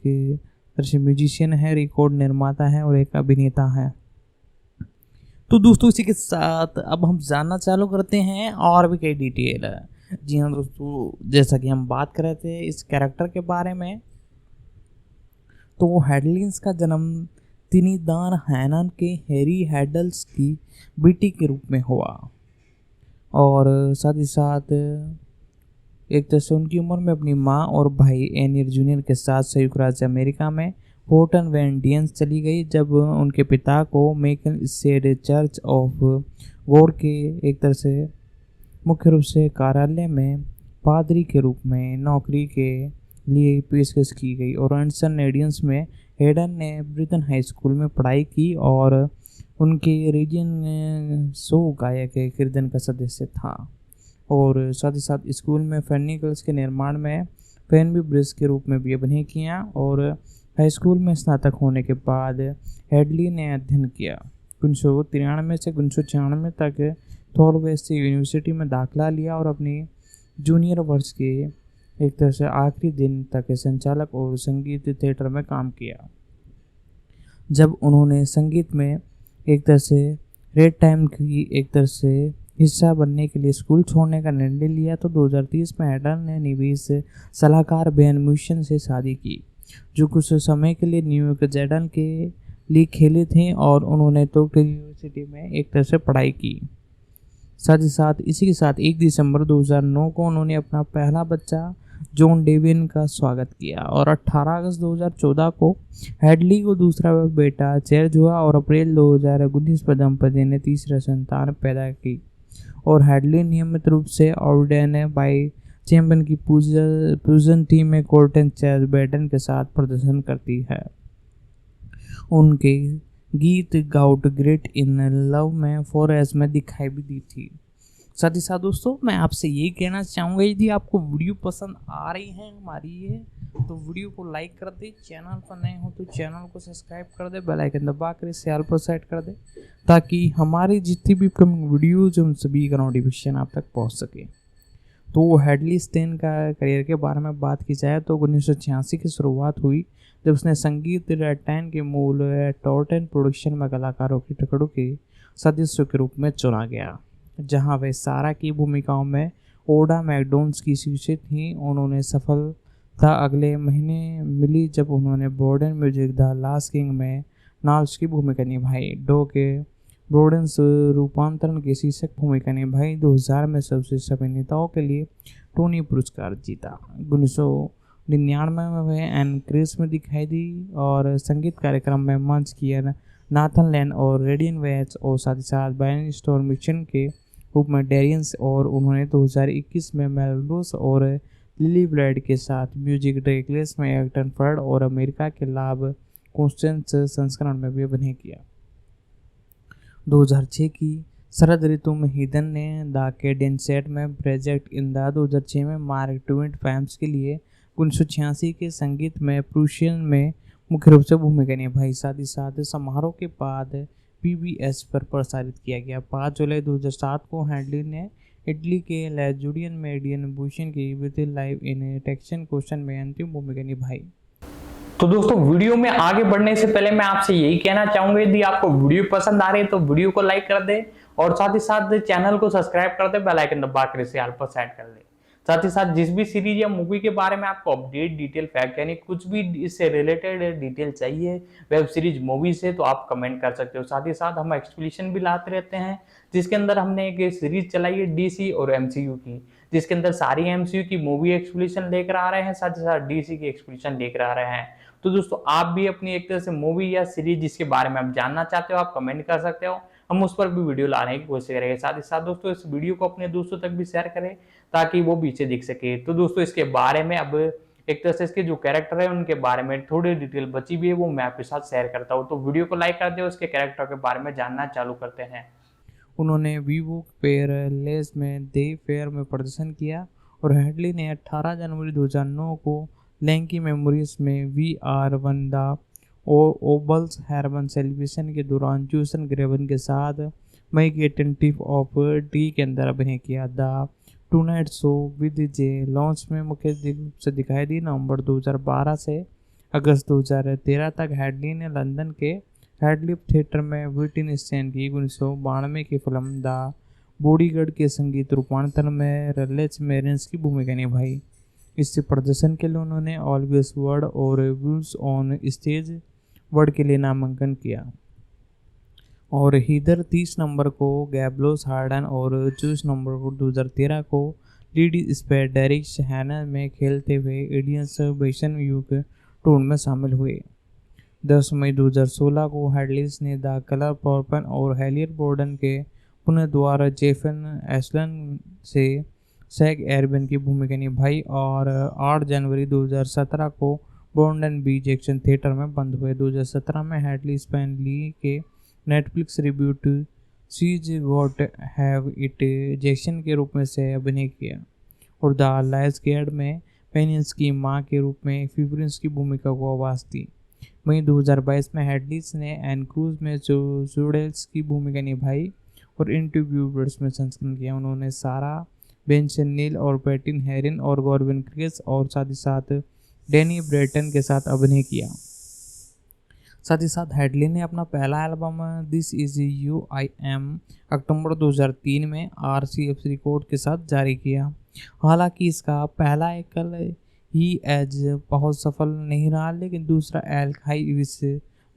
तरह से म्यूजिशियन है, रिकॉर्ड निर्माता है और एक अभिनेता है। तो दोस्तों इसी के साथ अब हम जानना चालू करते हैं और भी कई डिटेल है। जी हाँ दोस्तों, जैसा कि हम बात कर रहे थे इस कैरेक्टर के बारे में, तो हैडलिंस का जन्म तिनिदान हैनन के हैरी हैडल्स की बेटी के रूप में हुआ और साथ ही साथ एक तरह से उनकी उम्र में अपनी माँ और भाई एनियर जूनियर के साथ संयुक्त राज्य अमेरिका में पोर्टन वेंडियंस चली गई, जब उनके पिता को Makan state church of God के एक तरह से मुख्य रूप से कार्यालय में पादरी के रूप में नौकरी के लिए पेशकश की गई और एंडरसन एडियंस में हेडन ने ब्रिटन हाई स्कूल में पढ़ाई की और उनके रीजन शो गायक कीर्तन का सदस्य था और साथ ही साथ स्कूल में फर्निकल्स के निर्माण में फैनबी ब्रिज के रूप में भी अभिनय किया और हाई स्कूल में स्नातक होने के बाद हेडली ने अध्ययन किया। 1993 से 1996 तक थॉलवेस्ट यूनिवर्सिटी में दाखिला लिया और अपनी जूनियर वर्ष के एक तरह से आखिरी दिन तक संचालक और संगीत थिएटर में काम किया। जब उन्होंने संगीत में एक तरह से रेड टाइम की एक तरह से हिस्सा बनने के लिए स्कूल छोड़ने का निर्णय लिया तो 2030 में एडन ने निवेश सलाहकार बेन म्यूशन से शादी की, जो कुछ समय के लिए न्यूयॉर्क जेडन के लिए खेले थे और उन्होंने टोक्यो यूनिवर्सिटी में एक तरह से पढ़ाई की। साथ ही साथ इसी के साथ 1 दिसंबर 2009 को उन्होंने अपना पहला बच्चा जॉन डेविन का स्वागत किया और 18 अगस्त 2014 को हेडली को दूसरा बेटा चेर्ज हुआ और अप्रैल 2019 पर दंपति ने तीसरा संतान पैदा की और हेडली नियमित रूप से ऑर्डेन बाय चैंपियन की फ्यूजन टीम में कोर्टन चेज बैटन के साथ प्रदर्शन करती है। उनके गीत गाउट ग्रेट इन लव में 4S में दिखाई भी दी थी। साथ ही साथ दोस्तों मैं आपसे यही कहना चाहूँगा, यदि आपको वीडियो पसंद आ रही है हमारी ये, तो वीडियो को लाइक कर दे, चैनल पर नए हो तो चैनल को सब्सक्राइब कर दे, बेल आइकन दबा कर इसे ऑल पर सेट कर दे ताकि हमारी जितनी भी अपकमिंग वीडियोज उन सभी का नोटिफिकेशन आप तक पहुँच सके। तो हेडली स्टेन का करियर के बारे में बात की जाए तो 1986 की शुरुआत हुई जब उसने संगीत रेडटाइन के मूल टॉर्टन प्रोडक्शन में कलाकारों की टुकड़ों के सदस्यों के रूप में चुना गया, जहां वे सारा की भूमिकाओं में ओडा मैकडोन्स की शीर्षक थी। उन्होंने सफलता अगले महीने मिली जब उन्होंने बॉर्डन म्यूजिक द लास्ट किंग में नाल्स की भूमिका निभाई। डो के ब्रोडेंस रूपांतरण की शीर्षक भूमिका निभाई। 2000 में सर्वश्रेष्ठ अभिनेताओं के लिए टोनी पुरस्कार जीता। 99 में वह एन क्रिस में दिखाई दी और संगीत कार्यक्रम में मंच किया नाथन लैन और रेडियन वेट्स और साथ ही साथ बैन स्टोर मिशन के रूप में डेरियंस। और उन्होंने 2021 में मेलरोस और लिली ब्लैड के साथ म्यूजिक डायरेक्टर्स में एक्टन फर्ड और अमेरिका के लाभ कॉन्स्टेंस संस्करण में भी अभिनय किया। 2006 की शरद ऋतु में हिदन ने द कैडेन सेट में प्रोजेक्ट इन द 2006 में मार्क ट्वेन फिल्म्स के लिए 1986 के संगीत में प्रूशियन में मुख्य रूप से भूमिका निभाई। साथ ही साथ समारोह के बाद पीबीएस पर प्रसारित किया गया। 5 जुलाई 2007 को हैडली ने इटली के लैजुडियन मेडियन भूषण की विद लाइव इन टेक्शन क्वेश्चन में अंतिम भूमिका निभाई। तो दोस्तों वीडियो में आगे बढ़ने से पहले मैं आपसे यही कहना चाहूंगा, यदि आपको वीडियो पसंद आ रही है तो वीडियो को लाइक कर दे और साथ ही साथ चैनल को सब्सक्राइब कर दे, बेल आइकन दबा कर इसे ऑल पर सेट कर दे। साथ ही साथ जिस भी सीरीज या मूवी के बारे में आपको अपडेट, डिटेल, फैक्ट यानी कुछ भी इससे रिलेटेड डिटेल चाहिए वेब सीरीज, मूवी से, तो आप कमेंट कर सकते हो। साथ ही साथ हम एक्सप्लेनेशन भी लाते रहते हैं, जिसके अंदर हमने एक सीरीज चलाई है डीसी और एमसीयू की, जिसके अंदर सारी एमसीयू की मूवी एक्सप्लेनेशन लेकर आ रहे हैं, साथ ही साथ डीसी की एक्सप्लेनेशन लेकर आ रहे हैं। तो दोस्तों आप भी अपनी एक तरह से मूवी या सीरीज जिसके बारे में आप जानना चाहते हो, आप कमेंट कर सकते हो, हम उस पर भी वीडियो लाने की कोशिश करेंगे। साथ ही साथ दोस्तों इस वीडियो को अपने दोस्तों तक भी शेयर करें ताकि वो भी इसे देख सके। तो दोस्तों इसके बारे में अब एक तरह से इसके जो कैरेक्टर है उनके बारे में थोड़ी डिटेल बची भी है, वो मैं आपके साथ शेयर करता हूँ। तो वीडियो को लाइक कर दे, उसके कैरेक्टर के बारे में जानना चालू करते हैं। उन्होंने वीवो पेयरलेस में दे फेयर में प्रदर्शन किया और हेडली ने 18 जनवरी 2009 को लैंकी मेमोरीज में VR1 द ओबल्स हेरबन सेलिब्रेशन के दौरान जूसन ग्रेवन के साथ मई के 20 ऑफ टी के अंदर अभिनय किया। The two night show with J launch में मुख्य रूप से दिखाई दी। नवंबर 2012 से अगस्त 2013 तक हेडली ने लंदन के हेडलिप थिएटर में व्हिटनी स्टैन की 1992 की फिल्म द बॉडीगार्ड के संगीत रूपांतरण में रलेच मेरेंस की भूमिका निभाई। इस प्रदर्शन के लिए उन्होंने ऑलवेज वर्ड और व्यूज ऑन स्टेज वर्ड के लिए नामांकन किया। और हीदर 30 नवंबर को गैब्लोस हार्डन और 24 नवंबर को 2013 को लीडी स्पेयर डेरिक शहना में खेलते हुए एडियंस बेशन युग टूर में शामिल हुए। 10 मई 2016 को हेडलिस ने द कलर पॉर्पन और हेलियर बोर्डन के पुनः द्वारा जेफन एसलन से सैग एयरबेन की भूमिका निभाई। और 8 जनवरी 2017 को बॉन्डन बी जैक्सन थिएटर में बंद हुए। 2017 में हेडली स्पेन ली के Netflix reboot she's got have it Jackson के रूप में से अभिनय किया और द लायंस गेट में पेनियंस की मां के रूप में फिब्रिंस की भूमिका को आवाज दी। वहीं 2022 में हेडलिस ने एन क्रूज में जोडेल्स की भूमिका निभाई और इंटरव्यूवर्स में संस्करण किया। उन्होंने सारा बेंसन नील और पैटिन हेरिन और गॉर्विन क्रिस और साथ ही साथ डैनी ब्रेटन के साथ अभिनय किया। साथ ही साथ हेडली ने अपना पहला album this is you I am अक्टूबर 2003 में RCA रिकॉर्ड के साथ जारी किया। हालांकि इसका पहला एकल ही एज बहुत सफल नहीं रहा, लेकिन दूसरा एल खाई विस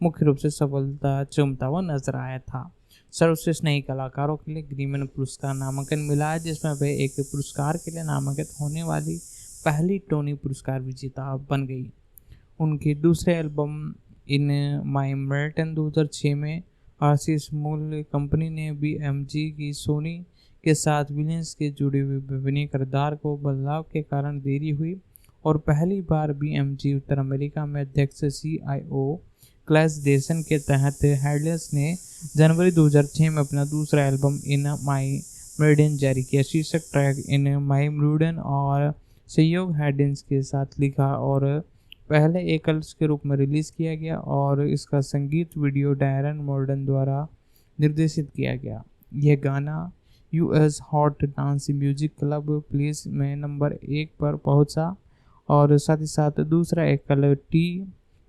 मुख्य रूप से सफलता चुमता हुआ नजर आया था। सर्वश्रेष्ठ नई कलाकारों के लिए ग्रीमन पुरस्कार नामांकन मिला है, जिसमें वे एक पुरस्कार के लिए नामांकित होने वाली पहली टोनी पुरस्कार विजेता बन गई। उनके दूसरे एल्बम इन माई मेल्टन 2006 में RCA स्मॉल कंपनी ने BMG की सोनी के साथ विलियंस के जुड़े हुए विभिन्न किरदार को बदलाव के कारण देरी हुई और पहली बार BMG उत्तर अमेरिका में अध्यक्ष CIO क्लैश देशन के तहत हेडलिस ने जनवरी 2006 में अपना दूसरा एल्बम इन माई मेरिडियन जारी किया। शीर्षक ट्रैक इन माई मेरिडियन और सहयोग हेडिंस के साथ लिखा और पहले एकल के रूप में रिलीज किया गया और इसका संगीत वीडियो डायरन मॉर्डन द्वारा निर्देशित किया गया। यह गाना US hot dance music club place में नंबर 1 पर पहुंचा और साथ ही साथ दूसरा एकल T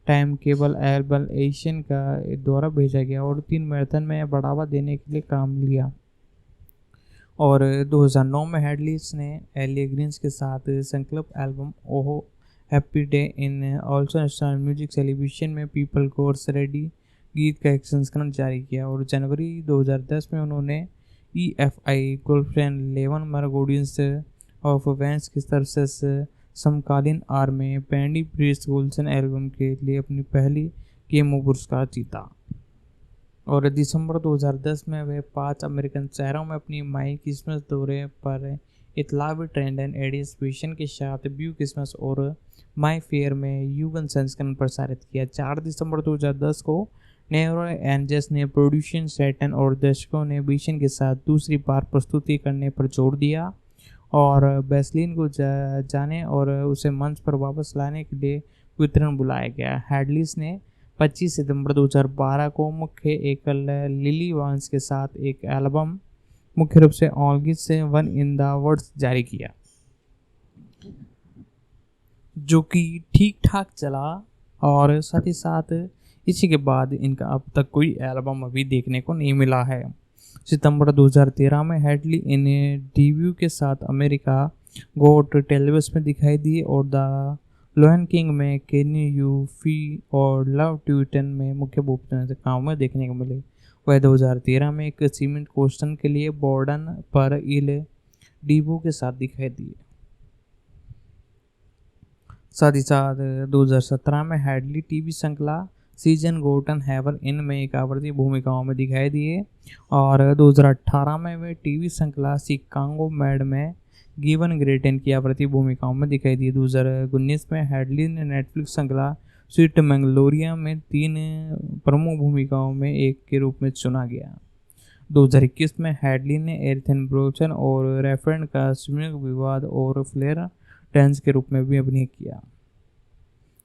time cable album Asian का द्वारा भेजा गया और 3 मैराथन में बढ़ावा देने के लिए काम लिया। और 2009 में हेडलिस ने एलिया ग्रीन्स के साथ संकल्प एल्बम ओहो happy day in also national music celebration में पीपल कोर्स रेडी गीत का एक संस्करण जारी किया। और जनवरी 2010 में उन्होंने EFI गर्लफ्रेंड 11 मरगोडियंस ऑफ वैंस की तरफ से समकालीन आर में पैंडी प्रीस्ट गोल्सन एल्बम के लिए अपनी पहली केमो पुरस्कार जीता। और दिसंबर 2010 में वे 5 अमेरिकन शहरों में अपनी माई क्रिसमस दौरे पर इतालवी ट्रेंड एंड एडिशन के साथ व्यू क्रिसमस और माई फेयर में युगन संस्करण प्रसारित किया। 4 दिसंबर 2010 को नेरो एंजस ने प्रोड्यूशन सैटर्न और दर्शकों ने विजन के साथ दूसरी बार प्रस्तुति करने पर जोर दिया और बेसलिन को जाने और उसे मंच पर वापस लाने के लिए वितरण बुलाया गया। हैडलिस ने 25 सितंबर 2012 को मुख्य एकल लिली वांस के साथ एक एल्बम मुख्य रूप से ऑलगिस से वन इन द वर्ड्स जारी किया, जो कि ठीक ठाक चला और साथ ही साथ इसी के बाद इनका अब तक कोई एल्बम अभी देखने को नहीं मिला है। सितंबर 2013 में हैडली इन डेब्यू के साथ अमेरिका गोट टेलीविजन में दिखाई दी और द लॉयन किंग में कैन यू फी और लव ट्यूटन में मुख्य भूमिका काम में देखने को मिले। वह 2013 में एक सीमेंट क्वेश्चन के लिए बॉर्डन पर इल डीबो के साथ दिखाई दिए। साथ ही साथ 2017 में हैडली टीवी श्रृंखला सीजन गोटन हैवर इन में एक आवर्ती भूमिकाओं में दिखाई दिए और 2018 में वे टीवी श्रृंखला शिकागो मैड में गिवन ग्रेटन की आवर्ती भूमिकाओं में दिखाई दिए। 2019 में हैडली ने नेटफ्लिक्स श्रृंखला स्वीट मैंगलोरिया में 3 प्रमुख भूमिकाओं में एक के रूप में चुना गया। 2021 में हैडली ने एर्थन ब्रोचन और रेफरेंट का संयुक्त विवाद और फ्लेयर डांस के रूप में भी अभिनय किया।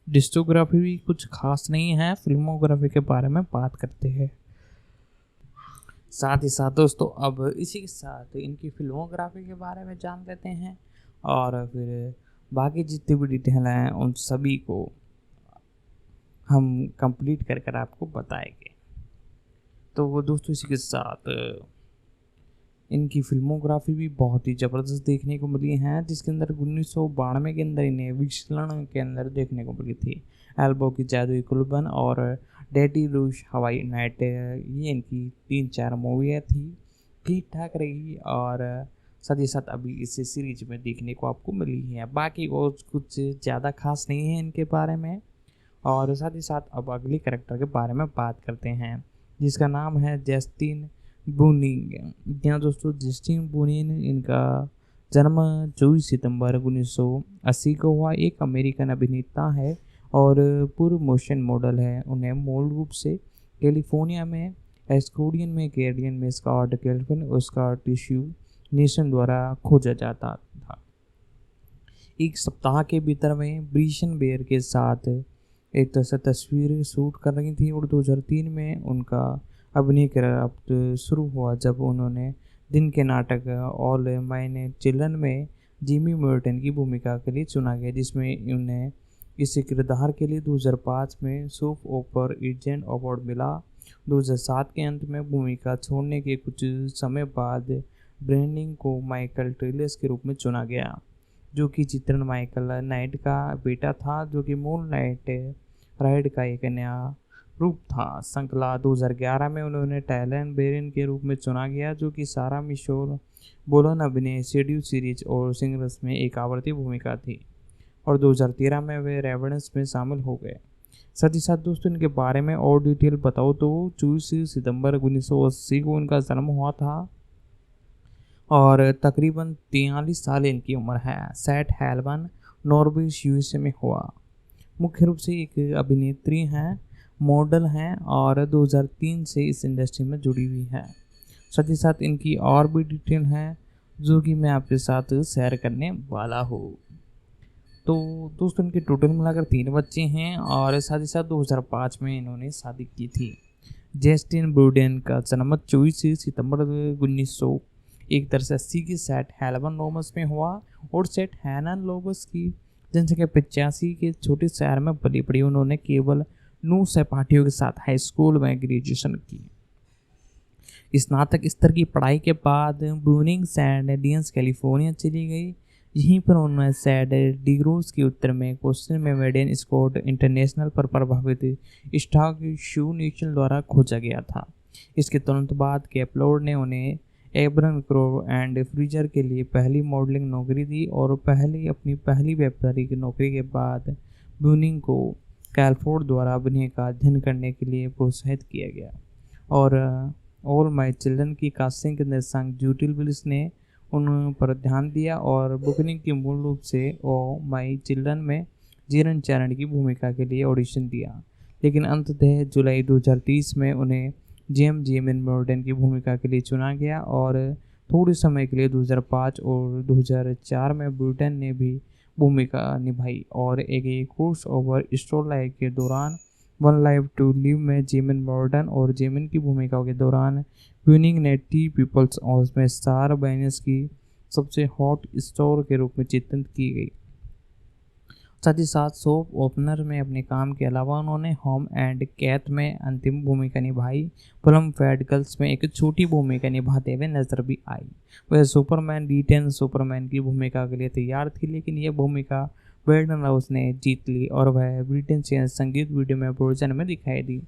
डिस्कोग्राफी भी कुछ खास नहीं है, फिल्मोग्राफी के बारे में बात करते हैं। साथ ही साथ दोस्तों अब इसी के साथ इनकी फिल्मोग्राफी के बारे में जान लेते हैं और फिर बाकी जितनी भी डिटेल हैं उन सभी को हम कंप्लीट कर आपको बताएंगे। तो वो दोस्तों इसी के साथ इनकी फिल्मोग्राफी भी बहुत ही ज़बरदस्त देखने को मिली है, जिसके अंदर 1992 के अंदर इन्हें विचलन के अंदर देखने को मिली थी। एल्बो की जादुई कुर्बान और डैडी रूश हवाई नाइट, ये इनकी 3-4 मूवियाँ थी, ठीक ठाक रही और साथ ही साथ अभी इस सीरीज में देखने को आपको मिली है। बाकी वो कुछ ज़्यादा खास नहीं है इनके बारे में। और साथ ही साथ अब अगली कैरेक्टर के बारे में बात करते हैं, जिसका नाम है जस्टिन बुनिंग। यहाँ दोस्तों जस्टिन बुनिंग, इनका जन्म 24 सितंबर 1980 को हुआ। एक अमेरिकन अभिनेता है और पूर्व मोशन मॉडल है। उन्हें मूल रूप से कैलिफोर्निया में एस्कोडियन में कैरियन में स्कॉट कैल्विन और स्कॉट टिश्यू नेशन द्वारा खोजा जाता था। एक सप्ताह के भीतर में ब्रिशन बेयर के साथ एक तरह से तस्वीर शूट कर रही थी और 2003 में उनका अभिनय करार शुरू हुआ जब उन्होंने दिन के नाटक ऑल माय चिल्ड्रन में जिमी मॉर्टन की भूमिका के लिए चुना गया, जिसमें उन्हें इस किरदार के लिए 2005 में सोप ओपर एजेंट अवार्ड मिला। 2007 के अंत में भूमिका छोड़ने के कुछ समय बाद ब्रेंडिंग को माइकल टेलर्स के रूप में चुना गया, जो कि चित्रण माइकल नाइट का बेटा था, जो कि मून नाइट राइड का एक नया रूप था। श्रृंखला 2011 में उन्होंने टैलन बेरिन के रूप में चुना गया, जो कि सारा मिशोर बोलन अभिनय शेड्यूल सीरीज और सिंगर्स में एक आवर्ती भूमिका थी और 2013 में वे रेवेनेंस में शामिल हो गए। साथ ही साथ दोस्तों इनके बारे में और डिटेल बताओ तो 24 सितंबर 1980 को इनका जन्म हुआ था और तकरीबन 43 साल इनकी उम्र है। सेट हेल्बन नॉर्वेज यूएसए में हुआ। मुख्य रूप से एक अभिनेत्री हैं, मॉडल हैं और 2003 से इस इंडस्ट्री में जुड़ी हुई है। साथ ही साथ इनकी और भी डिटेल हैं जो कि मैं आपके साथ शेयर करने वाला हूँ। तो दोस्तों इनके टोटल मिलाकर 3 बच्चे हैं और साथ ही साथ 2005 में इन्होंने शादी की थी। जस्टिन ब्रूडेन का जन्म 24 सितंबर 1980 की सेट हेल्बन लोमस में हुआ और सेट हैनन लोमस की जनसंख्या 85 के छोटे शहर में पली पड़ी। उन्होंने केवल 9 सहपाठियों के साथ हाई स्कूल में ग्रेजुएशन की। स्नातक स्तर की पढ़ाई के बाद ब्रूनिंग सैन डियंस कैलिफोर्निया चली गई। यहीं पर उन्होंने सैड डिग्रोस के उत्तर में क्वेश्चन में मेडेन स्कॉट इंटरनेशनल पर प्रभावित स्टॉक शू नेशनल द्वारा खोजा गया था। इसके तुरंत बाद कैपलोड ने उन्हें एब्रन क्रो एंड फ्रीजर के लिए पहली मॉडलिंग नौकरी दी और अपनी पहली वेबसाइट की नौकरी के बाद ब्यूनिंग को कैलफोर्ड द्वारा अभिनय का अध्ययन करने के लिए प्रोत्साहित किया गया और ऑल माई चिल्ड्रन की कास्टिंग के निर्देशक जूडी विलिस ने उन पर ध्यान दिया और बुकनिंग की मूल रूप से ओ माई चिल्ड्रन में जीरन चरण की भूमिका के लिए ऑडिशन दिया, लेकिन अंततः जुलाई 2030 में उन्हें जेएम मॉर्डन की भूमिका के लिए चुना गया और थोड़े समय के लिए 2005 और 2004 में ब्यूटन ने भी भूमिका निभाई और एक कोर्स ओवर स्टोरलाइट के दौरान वन लाइफ टू लिव में जेमिन मॉर्डन और जेमिन की भूमिकाओं के दौरान ब्यूनिंग ने टी पीपल्स हाउस में स्टार बाइनस की सबसे हॉट स्टोर के रूप में चित्रित की गई। साथ ही साथ सोप ओपनर में अपने काम के अलावा उन्होंने होम एंड कैथ में अंतिम भूमिका निभाई। फिल्म फैट गर्ल्स में एक छोटी भूमिका निभाते हुए नजर भी आई। वह सुपरमैन D10 सुपरमैन की भूमिका के लिए तैयार थी, लेकिन यह भूमिका ब्रैंडन राउस ने जीत ली और वह ब्रिटेन से संगीत वीडियो में वर्जन में दिखाई दी।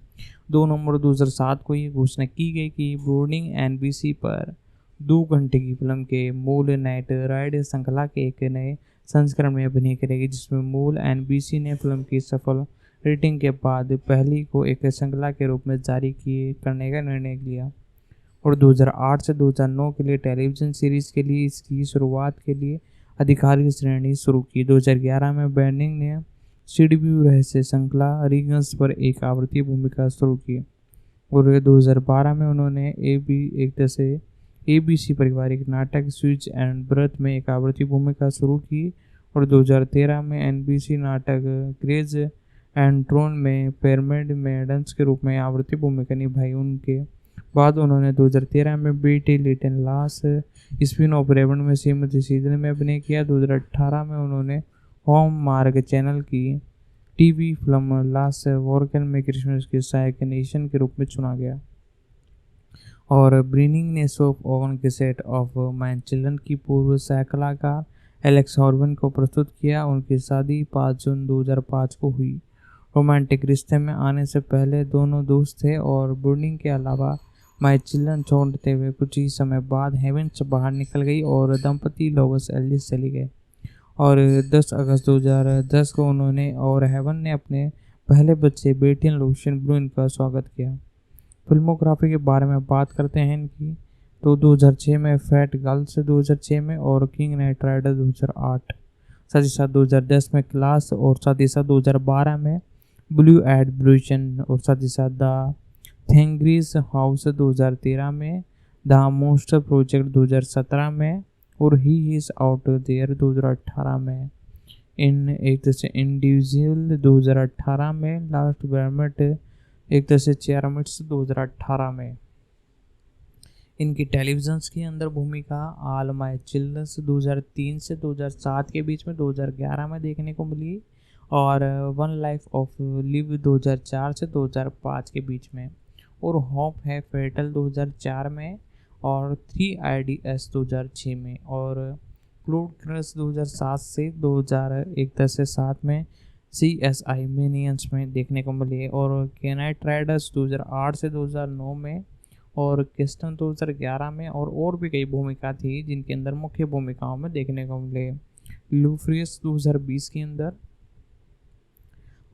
2 नवंबर 2007 को ये घोषणा की गई कि ब्रोडिंग NBC पर 2 घंटे की फिल्म के मूल नाइट राइड श्रृंखला के एक नए संस्करण में अभिनय करेगी, जिसमें मूल NBC ने फिल्म की सफल रेटिंग के बाद पहली को एक श्रृंखला के रूप में जारी करने का निर्णय लिया और 2008 से 2009 के लिए टेलीविजन सीरीज के लिए इसकी शुरुआत के लिए आधिकारिक श्रेणी शुरू की। 2011 में बैंडिंग ने सीडब्ल्यू रहस्य श्रृंखला रीगन्स पर एक आवृत्ति भूमिका शुरू की और 2012 में उन्होंने ABC पारिवारिक नाटक स्विच एंड ब्रथ में एक आवृत्ति भूमिका शुरू की और 2013 में NBC नाटक ग्रेज एंड ट्रोन में पिरामिड मेडन्स के रूप में आवृत्ति भूमिका निभाई। उनके बाद उन्होंने 2013 में बीटी लिटिल लास स्पिन ऑफ रेवन में श्रीमती सीजन में अभिनय किया। 2018 में उन्होंने होम मार्ग चैनल की टीवी फिल्म लास्ट वॉर्कन में क्रिसमस के सहायक नेशन के रूप में चुना गया और ब्रिनिंग ने सोप ओवन के सेट ऑफ माय चिल्ड्रन की पूर्व सह कलाकार एलेक्स हॉर्बन को प्रस्तुत किया। उनकी शादी 5 जून 2005 को हुई। रोमांटिक रिश्ते में आने से पहले दोनों दोस्त थे और ब्रिनिंग के अलावा माय चिल्ड्रन छोड़ते हुए कुछ ही समय बाद हेवन से बाहर निकल गई और दंपति लॉस एंजलिस चली गए और 10 अगस्त 2010 को उन्होंने और हेवन ने अपने पहले बच्चे बेटियन लूशियन ब्रूइन का स्वागत किया। फिल्मोग्राफी के बारे में बात करते हैं इनकी तो 2006 में फैट गर्ल्स 2006 में और किंग नाइट राइडर 2008, साथ ही साथ 2010 में क्लास और साथ ही साथ 2012 में ब्लू एडब्ल्यूशन और साथ ही साथ द थैंग्रीज हाउस 2013 में द मोस्टर प्रोजेक्ट 2017 में और ही इज आउट देयर 2018 में इन एक तरह से इंडिविजुअल 2018 में लास्ट बैरमेट एक तरह से चेयरमेट्स 2018 में। इनकी टेलीविजन के अंदर भूमिका ऑल माय चिल्ड्रंस 2003 से 2007 के बीच में 2011 में देखने को मिली और वन लाइफ ऑफ लिव 2004 से 2005 के बीच में और होप है फेटल 2004 में और 3 IDS 2006 में और क्लोड क्रश 2007 से 2007 में CSI मिनियंस में देखने को मिली और केनाइट राइडर्स 2008 से 2009 में और किस्टन 2011 में और भी कई भूमिका थी जिनके अंदर मुख्य भूमिकाओं में देखने को मिले लूफ्रियस 2020 के अंदर।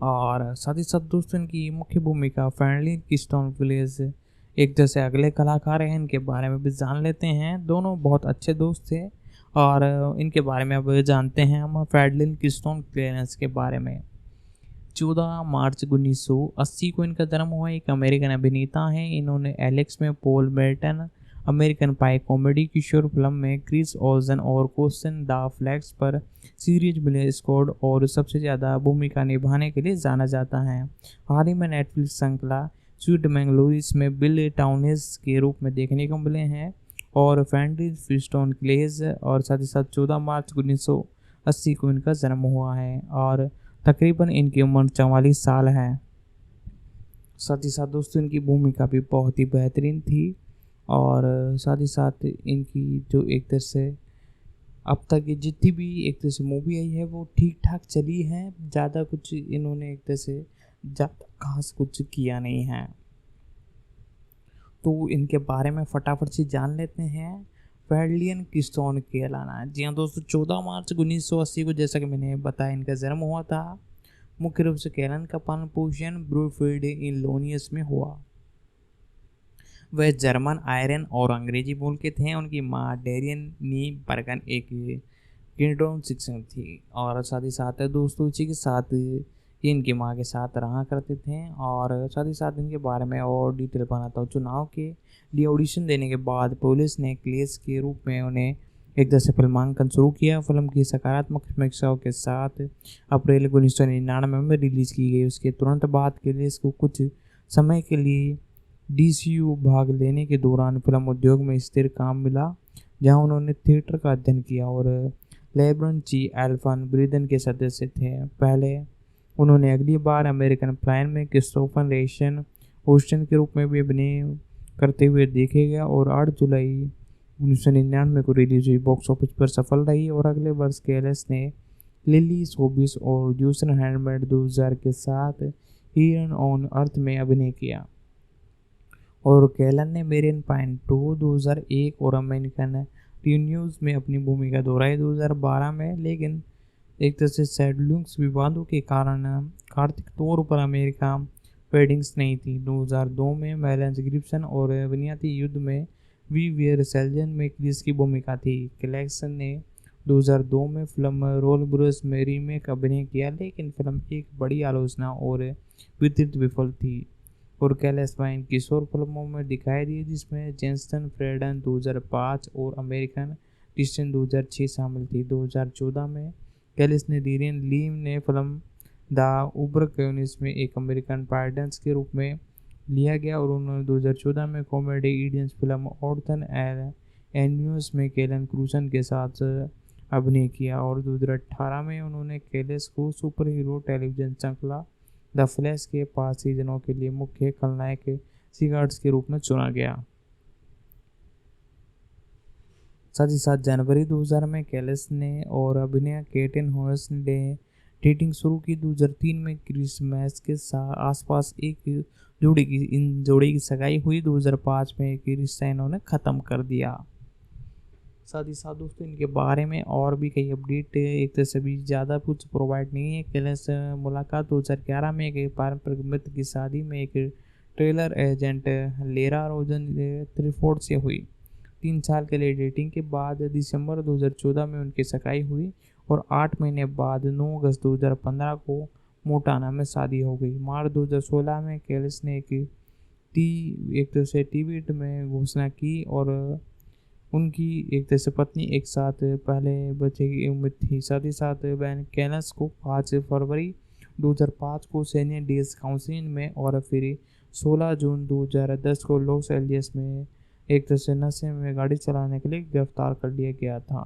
और साथ ही साथ दोस्तों इनकी मुख्य भूमिका फ्रेंडली किस्टोन विलेज एक जैसे अगले कलाकार हैं, इनके बारे में भी जान लेते हैं। दोनों बहुत अच्छे दोस्त थे और इनके बारे में अब जानते हैं हम फ्रेडलिन किस्टोन क्लेरेंस के बारे में। 14 मार्च 1980 को इनका जन्म हुआ। एक अमेरिकन अभिनेता हैं। इन्होंने एलेक्स में पॉल बेल्टन, अमेरिकन पाई कॉमेडी किशोर फिल्म में क्रिस ओजन और क्वेश्चन द फ्लैग्स पर सीरीज मिले स्कोर और सबसे ज़्यादा भूमिका निभाने के लिए जाना जाता है। हाल ही में नेटफ्लिक्स श्रृंखला स्वीट मैंगलोरियस में बिल टाउनेस के रूप में देखने को मिले हैं और फ्रेंडली फिस्टोन क्लेज और साथ ही साथ 14 मार्च 1980 को इनका जन्म हुआ है और तकरीबन इनकी उम्र 44 साल है। साथ ही साथ दोस्तों इनकी भूमिका भी बहुत ही बेहतरीन थी और साथ ही साथ इनकी जो एक तरह से अब तक जितनी भी एक तरह से मूवी आई है वो ठीक ठाक चली है। ज़्यादा कुछ इन्होंने एक तरह से ज़्यादा खास कुछ किया नहीं है। दोस्तों इनके बारे में फटाफट से जान लेते हैं। फेडलियन किस्टोन केलाना, जी हाँ दोस्तों, 14 मार्च 1980 को जैसा कि मैंने बताया इनका जन्म हुआ था। मुख्य रूप से केलन का पालन पोषण ब्रूफील्ड इन लोनियस में हुआ। वह जर्मन, आयरन और अंग्रेजी मूल के थे। उनकी माँ डेरियन नी बर्गन एक किंडरगार्टन शिक्षक थी और साथ ही साथ दोस्तों इसी के साथ ये इनकी माँ के साथ रहा करते थे। और साथ ही साथ इनके बारे में और डिटेल बनाता हूँ। चुनाव के लिए ऑडिशन देने के बाद पुलिस ने क्लेस के रूप में उन्हें एक तरह से फिल्मांकन शुरू किया। फिल्म की सकारात्मक समीक्षाओं के साथ अप्रैल 1999 में रिलीज की गई। उसके तुरंत बाद क्लेस को कुछ समय के लिए DCU भाग लेने के दौरान फिल्म उद्योग में स्थिर काम मिला, जहां उन्होंने थिएटर का अध्ययन किया और लेब्रन जी एल्फन ब्रिदन के सदस्य थे। पहले उन्होंने अगली बार अमेरिकन प्लान में क्रिस्टोफर रेशन होस्टन के रूप में भी अभिनय करते हुए देखे गया और 8 जुलाई 1999 को रिलीज हुई। बॉक्स ऑफिस पर सफल रही और अगले वर्ष केलेस ने लिली शोबिस और जूसन हैंडमेड 2000 के साथ हियरन ऑन अर्थ में अभिनय किया। और केलन ने मेरियन पाइन 2 2001 और अमेरिकन न्यूज़ में अपनी भूमिका दोहराई 2012 में, लेकिन एक तरह से शेड्यूलिंग विवादों के कारण आर्थिक तौर पर अमेरिका पेडिंग्स नहीं थी। 2002 में मेलेंस गिब्सन और बुनियादी युद्ध में वी वेयर सेल्जन में क्रिस की भूमिका थी। क्लेक्सन ने 2002 में फिल्म रोल ब्रूस में रीमेक अभिनय किया, लेकिन फिल्म एक बड़ी आलोचना और वितरित विफल थी। और कैलेस वाइन किशोर फिल्मों में दिखाई दी, जिसमें जेंसन फ्रेडन 2005 और अमेरिकन डिस्टेंस 2006 शामिल थी। 2014 में कैलिस ने डीरियन लीम ने फिल्म द उबर क्यूनिस में एक अमेरिकन पार्टनर्स के रूप में लिया गया और उन्होंने 2014 में कॉमेडी इडियंस फिल्म ऑर्थन एन्यूस में केलन क्रूसन के साथ अभिनय किया। और 2018 में उन्होंने कैलिस को सुपर हीरो टेलीविजन श्रृंखला द फ्लैश के 5 सीजनों के लिए मुख्य खलनायक सिगार्ड्स के रूप में चुना गया। साथ ही साथ जनवरी 2000 में कैलिस ने और अभिनय केटन होयस ने डेटिंग शुरू की। 2003 में क्रिसमस के आसपास एक जोड़ी की सगाई हुई। 2005 में एक रिश्ता इन्होंने ख़त्म कर दिया। साथ ही साथ दोस्तों इनके बारे में और भी कई अपडेट एक तरह से भी ज़्यादा कुछ प्रोवाइड नहीं है। कैलिस मुलाकात 2011 में एक पारंपरिक मित्र की शादी में एक ट्रेलर एजेंट लेरा रोजन त्रिफोर्ड से हुई। 3 साल के लिए डेटिंग के बाद दिसंबर 2014 में उनकी सगाई हुई और 8 महीने बाद 9 अगस्त 2015 को मोटाना में शादी हो गई। मार्च 2016 में कैलिस ने एक तरह से टीवी में घोषणा की और उनकी एक तरह से पत्नी एक साथ पहले बच्चे की उम्मीद थी। साथ ही साथ बैन कैलिस को 5 फरवरी 2005 को सीनियर डेज काउंसिल में और फिर 16 जून 2010 को लॉस एंजलिस में एक तरह से नशे में गाड़ी चलाने के लिए गिरफ्तार कर लिया गया था।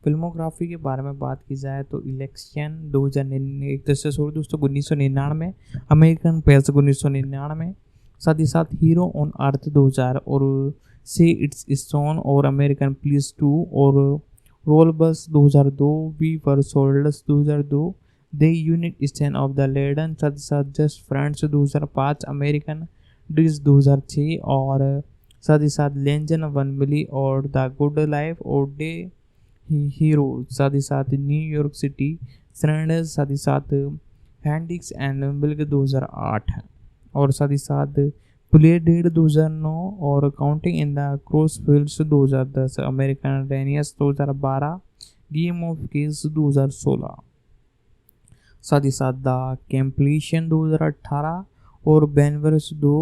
फिल्मोग्राफी के बारे में बात की जाए तो इलेक्शन 2099 एक तरह से 1999, अमेरिकन पेस 1999, साथ ही साथ हीरो ऑन अर्थ 2000 और से इट्स स्टोन और अमेरिकन पुलिस 2 और रोल बस 2002, we were soldiers 2002, the unit stand off the लेडन, साथ ही साथ जस्ट फ्रेंड्स 2005, अमेरिकन ड्रीज 2006 और साथ ही साथ लेंजन 1 मिली और द गुड लाइफ और डे हीरो, साथ ही साथ न्यूयॉर्क सिटी सरेंडर्स, साथ ही साथ हैंडिक्स एंड मिल्क 2008 और साथ ही साथ प्ले डेट 2009 और counting in the crossfields 2010, American डेनियस 2012, गेम ऑफ केस 2016, साथ ही साथ द कैम्पलीशन 2018 और बैनवर्स 2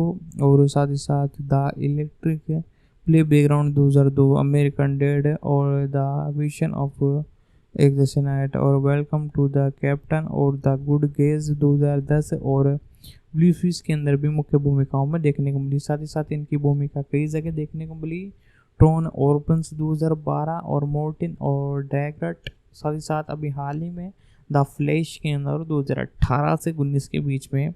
और साथ ही साथ the electric play background 2002, American dead और द विजन ऑफ एक द नाइट और वेलकम टू द कैप्टन और द गुड गेज 2010 और ब्लू फिश के अंदर भी मुख्य भूमिकाओं में देखने को मिली। साथ ही साथ इनकी भूमिका कई जगह देखने को मिली, ट्रॉन ऑर्पन्स 2012 और मोर्टिन और डैगरट, साथ ही साथ अभी हाल ही में द फ्लैश के अंदर 2018 से 19 के बीच में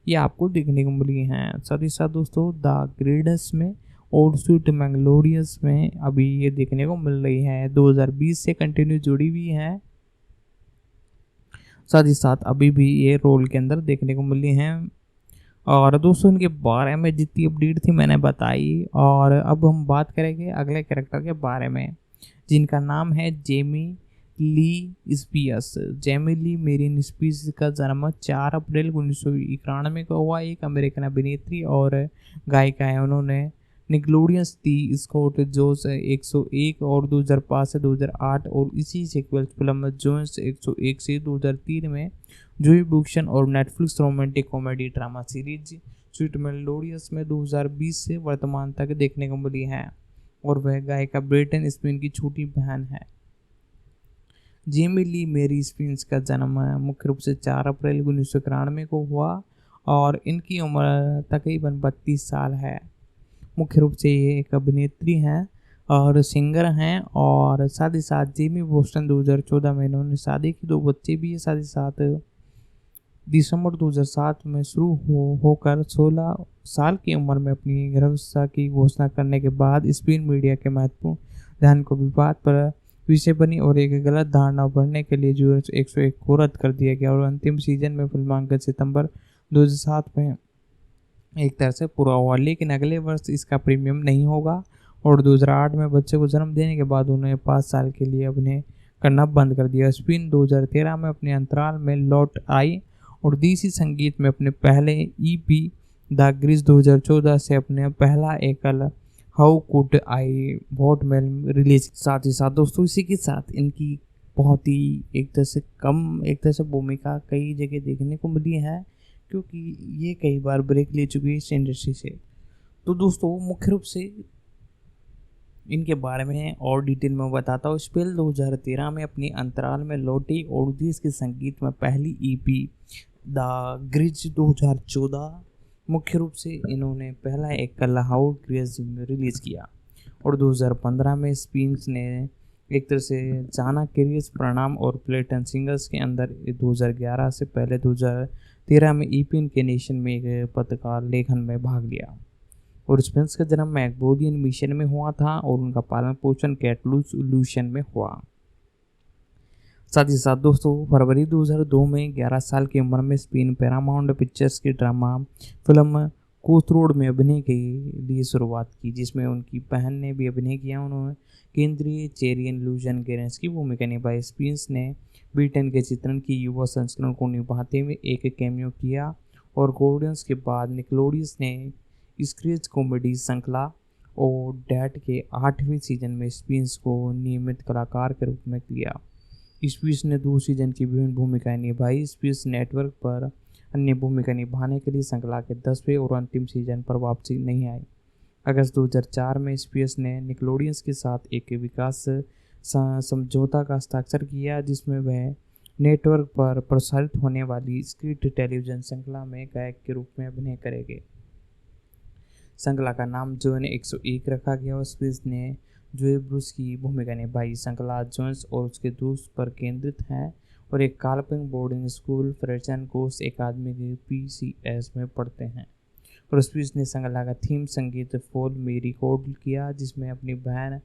ये आपको देखने को मिली हैं। साथ ही साथ दोस्तों द ग्रेडस में और स्वीट मैंगलोरियस में अभी ये देखने को मिल रही है, 2020 से कंटिन्यू जुड़ी हुई है। साथ ही साथ अभी भी ये रोल के अंदर देखने को मिली हैं। और दोस्तों इनके बारे में जितनी अपडेट थी मैंने बताई। और अब हम बात करेंगे अगले कैरेक्टर के बारे में, जिनका नाम है Jamie Lee Spears. Jamie Lee मेरिन स्पियस का जन्म 4 अप्रैल 1991 को हुआ। एक अमेरिकन अभिनेत्री और गायिका है। उन्होंने निकलोडियंस दी स्कॉट जोस 101 और 2005 से 2008 और इसी सीक्वल फिल्म जोन्स 101 से 2003 में जूही बुक्शन और Netflix romantic comedy drama series sweet melodious में 2020 से वर्तमान तक देखने को मिली है। और वह गायिका ब्रिटन स्पिन की छोटी बहन है। जेमी ली मेरी स्पिन्स का जन्म मुख्य रूप से 4 अप्रैल 1991 को हुआ और इनकी उम्र तकरीबन 32 साल है। मुख्य रूप से ये एक अभिनेत्री हैं और सिंगर हैं। और साथ ही साथ जेमी बोस्टन 2014 में इन्होंने शादी की 2 बच्चे भी है। साथ ही साथ दिसंबर 2007 में शुरू होकर 16 साल की उम्र में अपनी गर्भावस्था की घोषणा करने के बाद स्पेन मीडिया के महत्वपूर्ण ध्यान को विवाद पर विषय बनी और एक गलत धारणा बढ़ने के लिए जो 101 को रद्द कर दिया गया। और अंतिम सीजन में फिल्मांकन सितंबर 2007 में एक तरह से पूरा हुआ, लेकिन अगले वर्ष इसका प्रीमियम नहीं होगा। और 2008 में बच्चे को जन्म देने के बाद उन्होंने 5 साल के लिए अभिनय करना बंद कर दिया। स्पिन 2013 में अपने अंतराल में लौट आई और देसी संगीत में अपने पहले ईपी द ग्रिज 2014 से अपने पहला एकल हाउ कुड आई वॉट में रिलीज। साथ ही साथ दोस्तों इसी के साथ इनकी बहुत ही एक तरह से भूमिका कई जगह देखने को मिली है, क्योंकि ये कई बार ब्रेक ले चुकी है इस इंडस्ट्री से। तो दोस्तों मुख्य रूप से इनके बारे में और डिटेल में बताता हूँ। स्पेल 2013 में अपनी अंतराल में लौटी और देश के संगीत में पहली ईपी द ग्रिज 2014 मुख्य रूप से इन्होंने पहला एक हाउ ग्रिज रिलीज किया। और 2015 में स्पिन्स ने एक तरह से जाना कैरियर्स प्रणाम और प्लेटन सिंगर्स के अंदर 2011 से पहले 2013 में ईपिन के नेशन में एक पत्रकार लेखन में भाग लिया। और स्पिन्स का जन्म मैकबोदियन मिशन में हुआ था और उनका पालन पोषण कैटलूस इल्यूशन में हुआ। साथ ही साथ दोस्तों फरवरी 2002 में 11 साल की उम्र में स्पेन पैरामाउंट पिक्चर्स की ड्रामा फिल्म कोथरोड में अभिनय के लिए शुरुआत की, जिसमें उनकी बहन ने भी अभिनय किया। उन्होंने केंद्रीय चेरियन लूजन गेरेंस की भूमिका निभाई। स्पिन्स ने ब्रिटेन के चित्रण की युवा संस्करण को निभाते हुए एक कैमियो किया। और गोल्डन्स के बाद निकलोडियस ने स्क्रेच कॉमेडी श्रृंखला और डैट के 8वें सीजन में स्पिन्स को नियमित कलाकार के रूप में लिया। स्पिन्स ने 2 सीजन की विभिन्न भूमिकाएं निभाई। स्पिन्स नेटवर्क पर अन्य भूमिका निभाने के लिए श्रृंखला के 10वें और अंतिम सीजन पर वापसी नहीं आई। अगस्त 2004 में स्पिन्स ने निकलोडियंस के साथ एक विकास समझौता का हस्ताक्षर किया, जिसमें वह नेटवर्क पर प्रसारित होने वाली स्क्रिप्ट टेलीविजन श्रृंखला में गायक के रूप में अभिनय करेंगे। श्रृंखला का नाम जोन 101 रखा गया और स्पिन्स ने जोए ब्रूस की भूमिका निभाई। श्रृंखला जोन्स और उसके दोस्त पर केंद्रित है और एक काल्पनिक बोर्डिंग स्कूल फ्रेशन कोर्स अकादमी के PCS में पढ़ते हैं। और स्पिन्स ने श्रृंखला का थीम संगीत फॉल में रिकॉर्ड किया, जिसमें अपनी बहन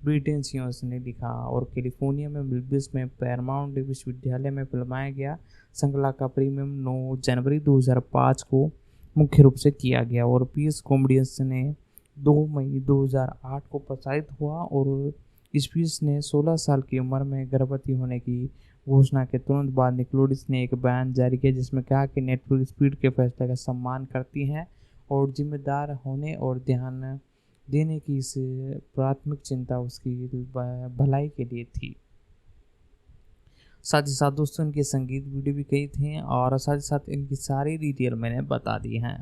ब्रिटेन सियोस ने लिखा और कैलिफोर्निया में मिलबिस में पैरामाउंट विश्वविद्यालय में फिल्माया गया। श्रृंखला का प्रीमियम 9 जनवरी 2005 को मुख्य रूप से किया गया और पीएस कॉमेडियंस ने 2 मई 2008 को प्रसारित हुआ। और स्पिन्स ने 16 साल की उम्र में गर्भवती होने की घोषणा के तुरंत बाद निकलोडियंस ने एक बयान जारी किया, जिसमें कहा कि नेटफ्लिक्स स्पीड के फैसले का सम्मान करती है और जिम्मेदार होने और ध्यान देने की इस प्राथमिक चिंता उसकी भलाई के लिए थी। साथ ही साथ दोस्तों इनके संगीत वीडियो भी कई थे और साथ ही साथ इनकी सारी डिटेल मैंने बता दी हैं।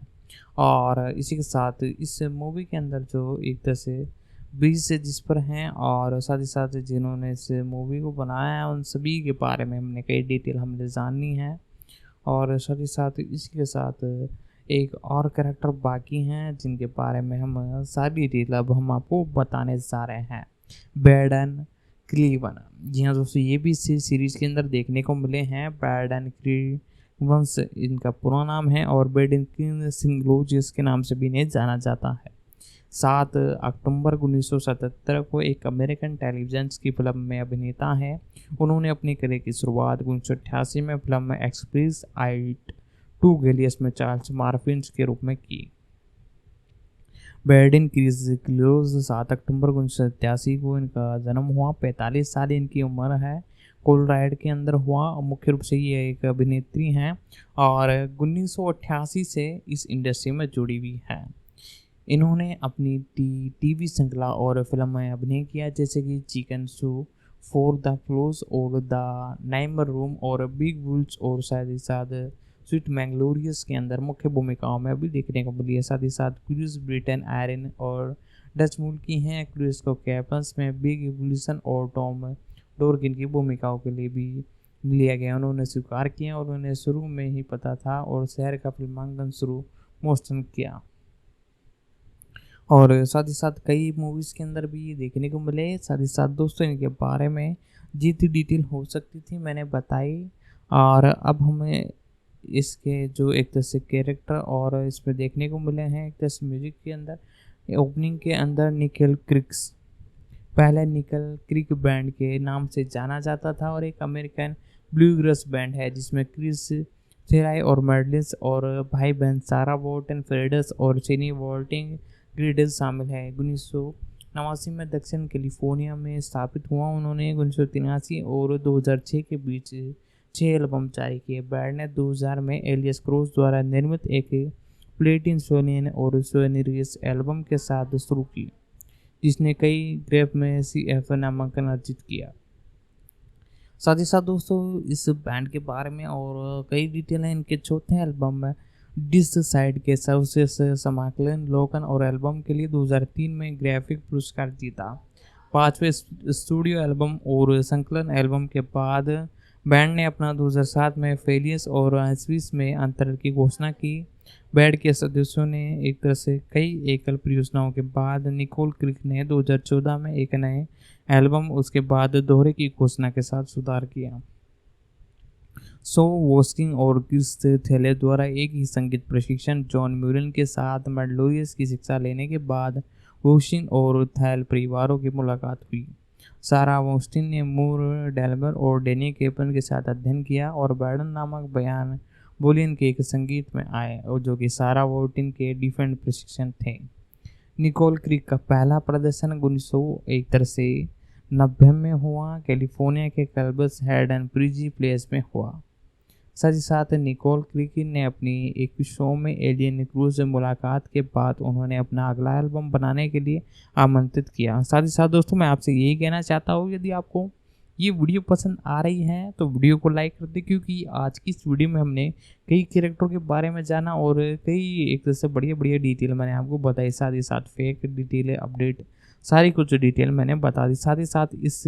और इसी के साथ इस मूवी के अंदर जो एक तरह से 20 से जिस पर हैं और साथ ही साथ जिन्होंने इस मूवी को बनाया है उन सभी के बारे में हमने कई डिटेल हमने जाननी है। और साथ ही साथ इसी के साथ एक और कैरेक्टर बाकी हैं जिनके बारे में हम सारी डिटेल अब हम आपको बताने जा रहे हैं। बैडन क्लीवन। जी हाँ दोस्तों, ये भी इस सीरीज़ के अंदर देखने को मिले हैं। बैडन क्लीवंस इनका पूरा नाम है और बैडन सिंग्लोजियस के नाम से भी इन्हें जाना जाता है। 7 अक्टूबर 1977 को एक अमेरिकन टेलीविजन की फिल्म में अभिनेता है। उन्होंने अपनी करियर की शुरुआत 1988 में फिल्म एक्सप्रेस आइट टू गेलियस में चार्ल्स मार्फिन्स के रूप में की। बेर्डिन क्लोज 7 अक्टूबर 1987 को इनका जन्म हुआ। 45 साल इनकी उम्र है। कोलराइड के अंदर हुआ। मुख्य रूप से ये एक अभिनेत्री हैं और 1988 से इस इंडस्ट्री में जुड़ी हुई है। इन्होंने अपनी टीवी श्रृंखला और फिल्म में अभिनय किया, जैसे कि chicken soup, for the flows और द नाइमर रूम और बिग बुल्स, और साथ ही साथ स्वीट मैंगलोरियस के अंदर मुख्य भूमिकाओं में भी देखने को मिली है। साथ ही साथ क्रूज ब्रिटेन आयरन और डच मूल की हैं। क्रूज को कैपन्स में बिग इवोल्यूशन और टॉम डोरकिन की भूमिकाओं के लिए भी लिया गया। उन्होंने स्वीकार किया और उन्हें शुरू में ही पता था और शहर का फिल्मांकन शुरू मोशन किया। और साथ ही साथ कई मूवीज़ के अंदर भी देखने को मिले। साथ ही साथ दोस्तों इनके बारे में जितनी डिटेल हो सकती थी मैंने बताई। और अब हमें इसके जो एक तरह से कैरेक्टर और इसमें देखने को मिले हैं। एक तरह से म्यूजिक के अंदर ओपनिंग के अंदर निकल क्रिक्स पहले निकल क्रिक बैंड के नाम से जाना जाता था और एक अमेरिकन ब्लूग्रास बैंड है जिसमें क्रिस थेराई और मेडलिस और भाई बहन सारा वोल्टन फ्रेडस और चेनी वोल्टिंग ग्रीडस शामिल है। 1989 में दक्षिण कैलिफोर्निया में स्थापित हुआ। उन्होंने 1983 और 2006 के बीच 6 एल्बम जारी किए। बैंड ने 2000 में एलियस क्रॉस द्वारा निर्मित एक प्लेटिन सोनियन और सोनियस एल्बम के साथ शुरू की, जिसने कई ग्रेप में CF नामांकन अर्जित किया। साथ ही साथ दोस्तों इस बैंड के बारे में और कई डिटेल हैं इनके चौथे एल्बम में डिस साइड के सर्वश्रेष्ठ समाकलन लोकन और एल्बम के लिए 2003 में ग्राफिक पुरस्कार जीता। 5वें स्टूडियो एल्बम और संकलन एल्बम के बाद बैंड ने अपना 2007 में फेलियस और स्विस में अंतर की घोषणा की। बैंड के सदस्यों ने एक तरह से कई एकल परियोजनाओं के बाद निकोल क्रिक ने 2014 में एक नए एल्बम उसके बाद दोहरे की घोषणा के साथ सुधार किया। सो वोस्किंग और क्रिस थेले द्वारा एक ही संगीत प्रशिक्षण जॉन म्यूरन के साथ मैंडलोरियस की शिक्षा लेने के बाद वोस्टिन और थैल परिवारों की मुलाकात हुई। सारा वोस्टिन ने मूर डेलबर और डेनी केपन के साथ अध्ययन किया और बैडन नामक बयान बोलियन के एक संगीत में आए और जो कि सारा वोस्टिन के डिफेंड प्रशिक्षण थे। निकोल क्रिक का पहला प्रदर्शन 1990 में हुआ। कैलिफोर्निया के कल्बस हेड एंड प्रीजी प्लेस में हुआ। साथ ही साथ निकोल क्रिक ने अपनी एक शो में एलियन क्रूज से मुलाकात के बाद उन्होंने अपना अगला एल्बम बनाने के लिए आमंत्रित किया। साथ ही साथ दोस्तों मैं आपसे यही कहना चाहता हूँ, यदि आपको ये वीडियो पसंद आ रही है तो वीडियो को लाइक कर दें, क्योंकि आज की इस वीडियो में हमने कई कैरेक्टरों के बारे में जाना और कई एक तरह से बढ़िया बढ़िया डिटेल मैंने आपको बताई। साथ ही साथ फेक डिटेल अपडेट सारी कुछ डिटेल मैंने बता दी। साथ ही साथ इस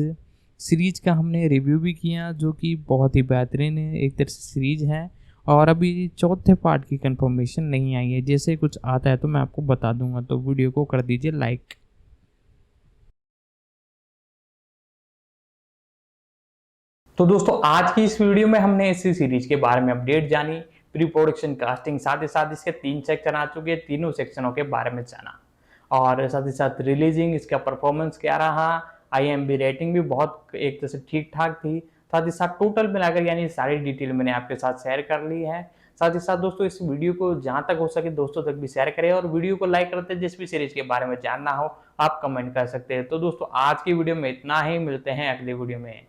सीरीज का हमने रिव्यू भी किया जो कि बहुत ही बेहतरीन एक तरह से सीरीज है और अभी चौथे पार्ट की कंफर्मेशन नहीं आई है। जैसे कुछ आता है तो मैं आपको बता दूंगा, तो वीडियो को कर दीजिए लाइक। तो दोस्तों आज की इस वीडियो में हमने इस सीरीज के बारे में अपडेट जानी, प्री प्रोडक्शन कास्टिंग, साथ ही साथ इसके 3 सेक्शन आ चुके हैं, तीनों सेक्शनों के बारे में जाना और साथ ही साथ रिलीजिंग, इसका परफॉर्मेंस क्या रहा, IMDb रेटिंग भी बहुत एक तरह से ठीक ठाक थी। साथ ही साथ टोटल मिलाकर यानी सारी डिटेल मैंने आपके साथ शेयर कर ली है। साथ ही साथ दोस्तों इस वीडियो को जहां तक हो सके दोस्तों तक भी शेयर करें और वीडियो को लाइक करते हैं। जिस भी सीरीज के बारे में जानना हो आप कमेंट कर सकते हैं। तो दोस्तों आज की वीडियो में इतना ही, मिलते हैं अगली वीडियो में।